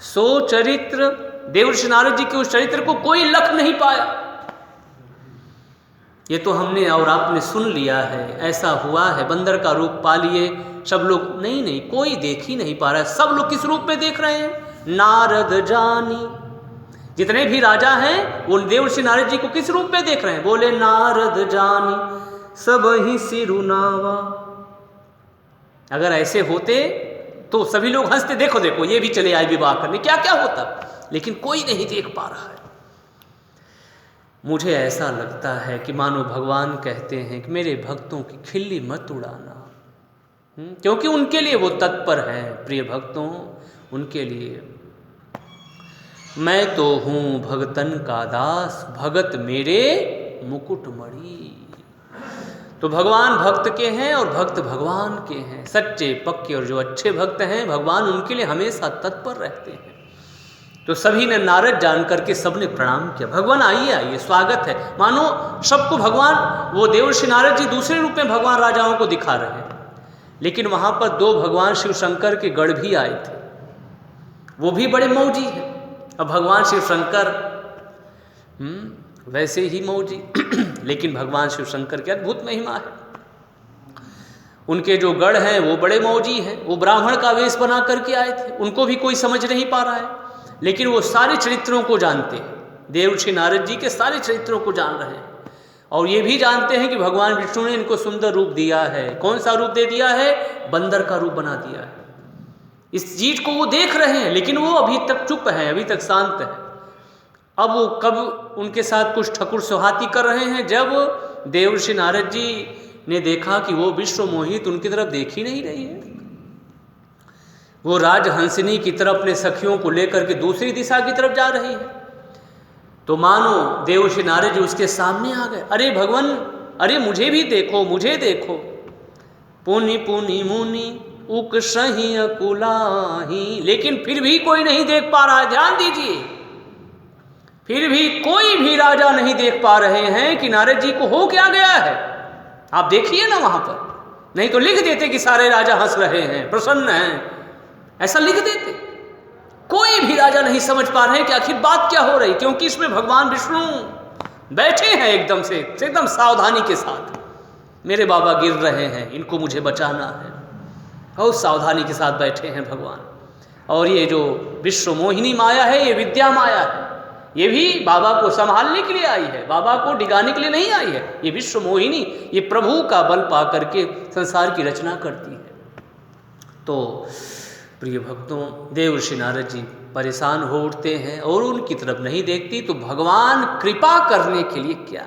सो चरित्र, देवर्षि नारद जी के उस चरित्र को कोई लख नहीं पाया। ये तो हमने और आपने सुन लिया है, ऐसा हुआ है, बंदर का रूप पा लिए सब लोग, नहीं, कोई देख ही नहीं पा रहा है। सब लोग किस रूप में देख रहे हैं? नारद जानी, जितने भी राजा हैं वो देवर्षि नारद जी को किस रूप में देख रहे हैं? बोले नारद जानी सब ही सिरुनावा। अगर ऐसे होते तो सभी लोग हंसते, देखो देखो ये भी चले आए विवाह करने, क्या क्या होता, लेकिन कोई नहीं देख पा रहा है। मुझे ऐसा लगता है कि मानो भगवान कहते हैं कि मेरे भक्तों की खिल्ली मत उड़ाना, क्योंकि उनके लिए वो तत्पर है। प्रिय भक्तों, उनके लिए मैं तो हूँ भगतन का दास, भगत मेरे मुकुटमणि। तो भगवान भक्त के हैं और भक्त भगवान के हैं, सच्चे पक्के और जो अच्छे भक्त हैं भगवान उनके लिए हमेशा तत्पर रहते हैं। तो सभी ने नारद जान करके सबने प्रणाम किया, भगवान आइए आइए, स्वागत है। मानो सबको भगवान, वो देवर्षि नारद जी दूसरे रूप में भगवान राजाओं को दिखा रहे हैं, लेकिन वहाँ पर दो भगवान शिव शंकर के गढ़ भी आए थे, वो भी बड़े मौजी हैं। अब भगवान शिव शंकर वैसे ही मौजी लेकिन भगवान शिव शंकर की अद्भुत महिमा है। उनके जो गढ़ हैं वो बड़े मौजी हैं, वो ब्राह्मण का वेश बना करके आए थे, उनको भी कोई समझ नहीं पा रहा है, लेकिन वो सारे चरित्रों को जानते हैं, देवर्षि नारद जी के सारे चरित्रों को जान रहे हैं, और ये भी जानते हैं कि भगवान विष्णु ने इनको सुंदर रूप दिया है। कौन सा रूप दे दिया है? बंदर का रूप बना दिया है। इस चीज को वो देख रहे हैं, लेकिन वो अभी तक चुप हैं, अभी तक शांत है। अब वो कब उनके साथ कुछ ठकुर सुहाती कर रहे हैं, जब देवर्षि नारद जी ने देखा कि वो विश्व मोहित उनकी तरफ देख ही नहीं रही है, वो राजहंसिनी की तरफ अपने सखियों को लेकर के दूसरी दिशा की तरफ जा रही है। तो मानो देवर्षि नारद जी उसके सामने आ गए, अरे भगवान, अरे मुझे भी देखो, मुझे देखो। पुनि पुनि मुनि उक सही अकुलाही, लेकिन फिर भी कोई नहीं देख पा रहा है। ध्यान दीजिए, फिर भी कोई भी राजा नहीं देख पा रहे हैं कि नारद जी को हो क्या गया है। आप देखिए ना वहां पर, नहीं तो लिख देते कि सारे राजा हंस रहे हैं, प्रसन्न हैं, ऐसा लिख देते। कोई भी राजा नहीं समझ पा रहे हैं कि आखिर बात क्या हो रही, क्योंकि इसमें भगवान विष्णु बैठे हैं एकदम से, एकदम सावधानी के साथ। मेरे बाबा गिर रहे हैं, इनको मुझे बचाना है, और सावधानी के साथ बैठे हैं भगवान। और ये जो विश्व मोहिनी माया है, ये विद्या माया है, ये भी बाबा को संभालने के लिए आई है, बाबा को डिगाने के लिए नहीं आई है। ये विश्व मोहिनी, ये प्रभु का बल पा करके संसार की रचना करती है। तो प्रिय भक्तों, देवर्षि नारद जी परेशान हो उठते हैं और उनकी तरफ नहीं देखती, तो भगवान कृपा करने के लिए क्या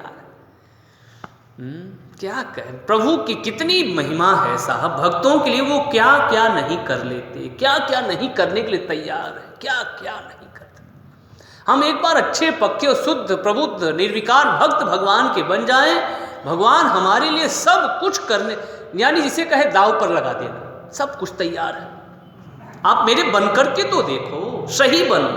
क्या कहें, प्रभु की कितनी महिमा है साहब। भक्तों के लिए वो क्या क्या नहीं कर लेते, क्या क्या नहीं करने के लिए तैयार है, क्या क्या नहीं करते। हम एक बार अच्छे पक्के और शुद्ध प्रबुद्ध निर्विकार भक्त भगवान के बन जाएं, भगवान हमारे लिए सब कुछ करने, यानी जिसे कहे दाव पर लगा देना, सब कुछ तैयार है। आप मेरे बन करके तो देखो, सही बनो।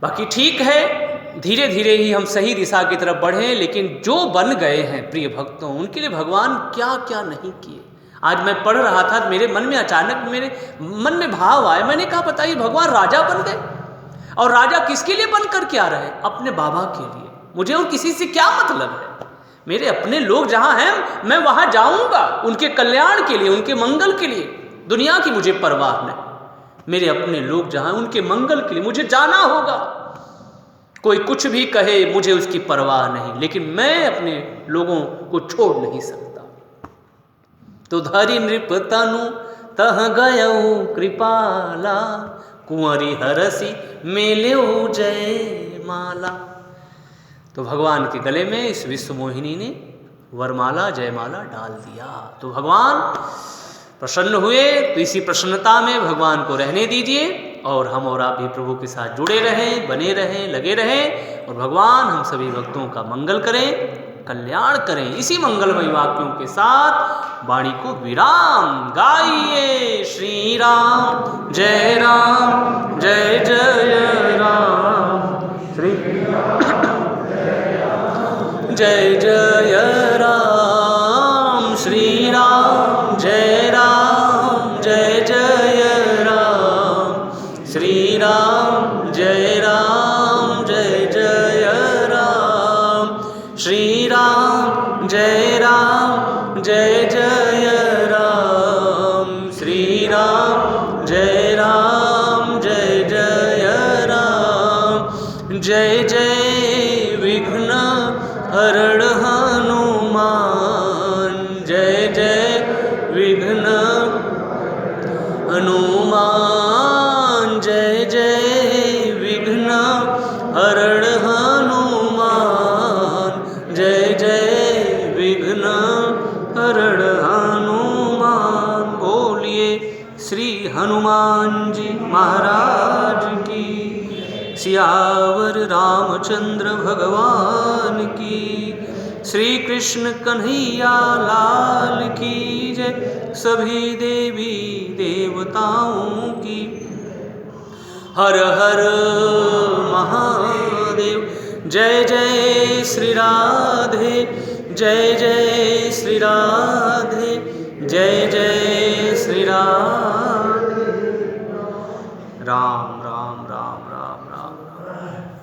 बाकी ठीक है, धीरे धीरे ही हम सही दिशा की तरफ बढ़ें, लेकिन जो बन गए हैं प्रिय भक्तों, उनके लिए भगवान क्या क्या नहीं किए। आज मैं पढ़ रहा था, मेरे मन में अचानक मेरे मन में भाव आया, मैंने कहा बताइए, भगवान राजा बन गए, और राजा किसके लिए बन कर के आ रहे हैं? अपने बाबा के लिए। मुझे और किसी से क्या मतलब है? मेरे अपने लोग जहाँ हैं मैं वहाँ जाऊँगा, उनके कल्याण के लिए, उनके मंगल के लिए। दुनिया की मुझे परवाह नहीं, मेरे अपने लोग जहाँ उनके मंगल के लिए मुझे जाना होगा। कोई कुछ भी कहे मुझे उसकी परवाह नहीं, लेकिन मैं अपने लोगों को छोड़ नहीं सकता। तो धरि नृप तनु तह गयऊ कृपाला, कुंवरी हरसी मेलेऊ जय माला। तो भगवान के गले में इस विश्व मोहिनी ने वरमाला जयमाला डाल दिया। तो भगवान प्रसन्न हुए। तो इसी प्रसन्नता में भगवान को रहने दीजिए और हम और आप भी प्रभु के साथ जुड़े रहें, बने रहें, लगे रहें और भगवान हम सभी भक्तों का मंगल करें, कल्याण करें। इसी मंगलमय वाक्यों के साथ वाणी को विराम गाइए। श्री राम जय जय राम, श्री जय जय राम, श्री राम जय जय राम, श्री राम जय जय राम, श्री राम जय जय राम, श्री राम जय जय राम। जय जय विघ्न हरण हनुमान, जय जय विघ्न हनुमान, जय जय विघ्न हरण हनुमान, जय जय विघ्न हरण हनुमान। बोलिए श्री हनुमान जी महाराज की, सियावर रामचंद्र भगवान की, श्री कृष्ण कन्हैया लाल की जय। सभी देवी देवताओं की हर हर महादेव। जय जय श्री राधे, जय जय श्री राधे, जय जय श्री राधे। राम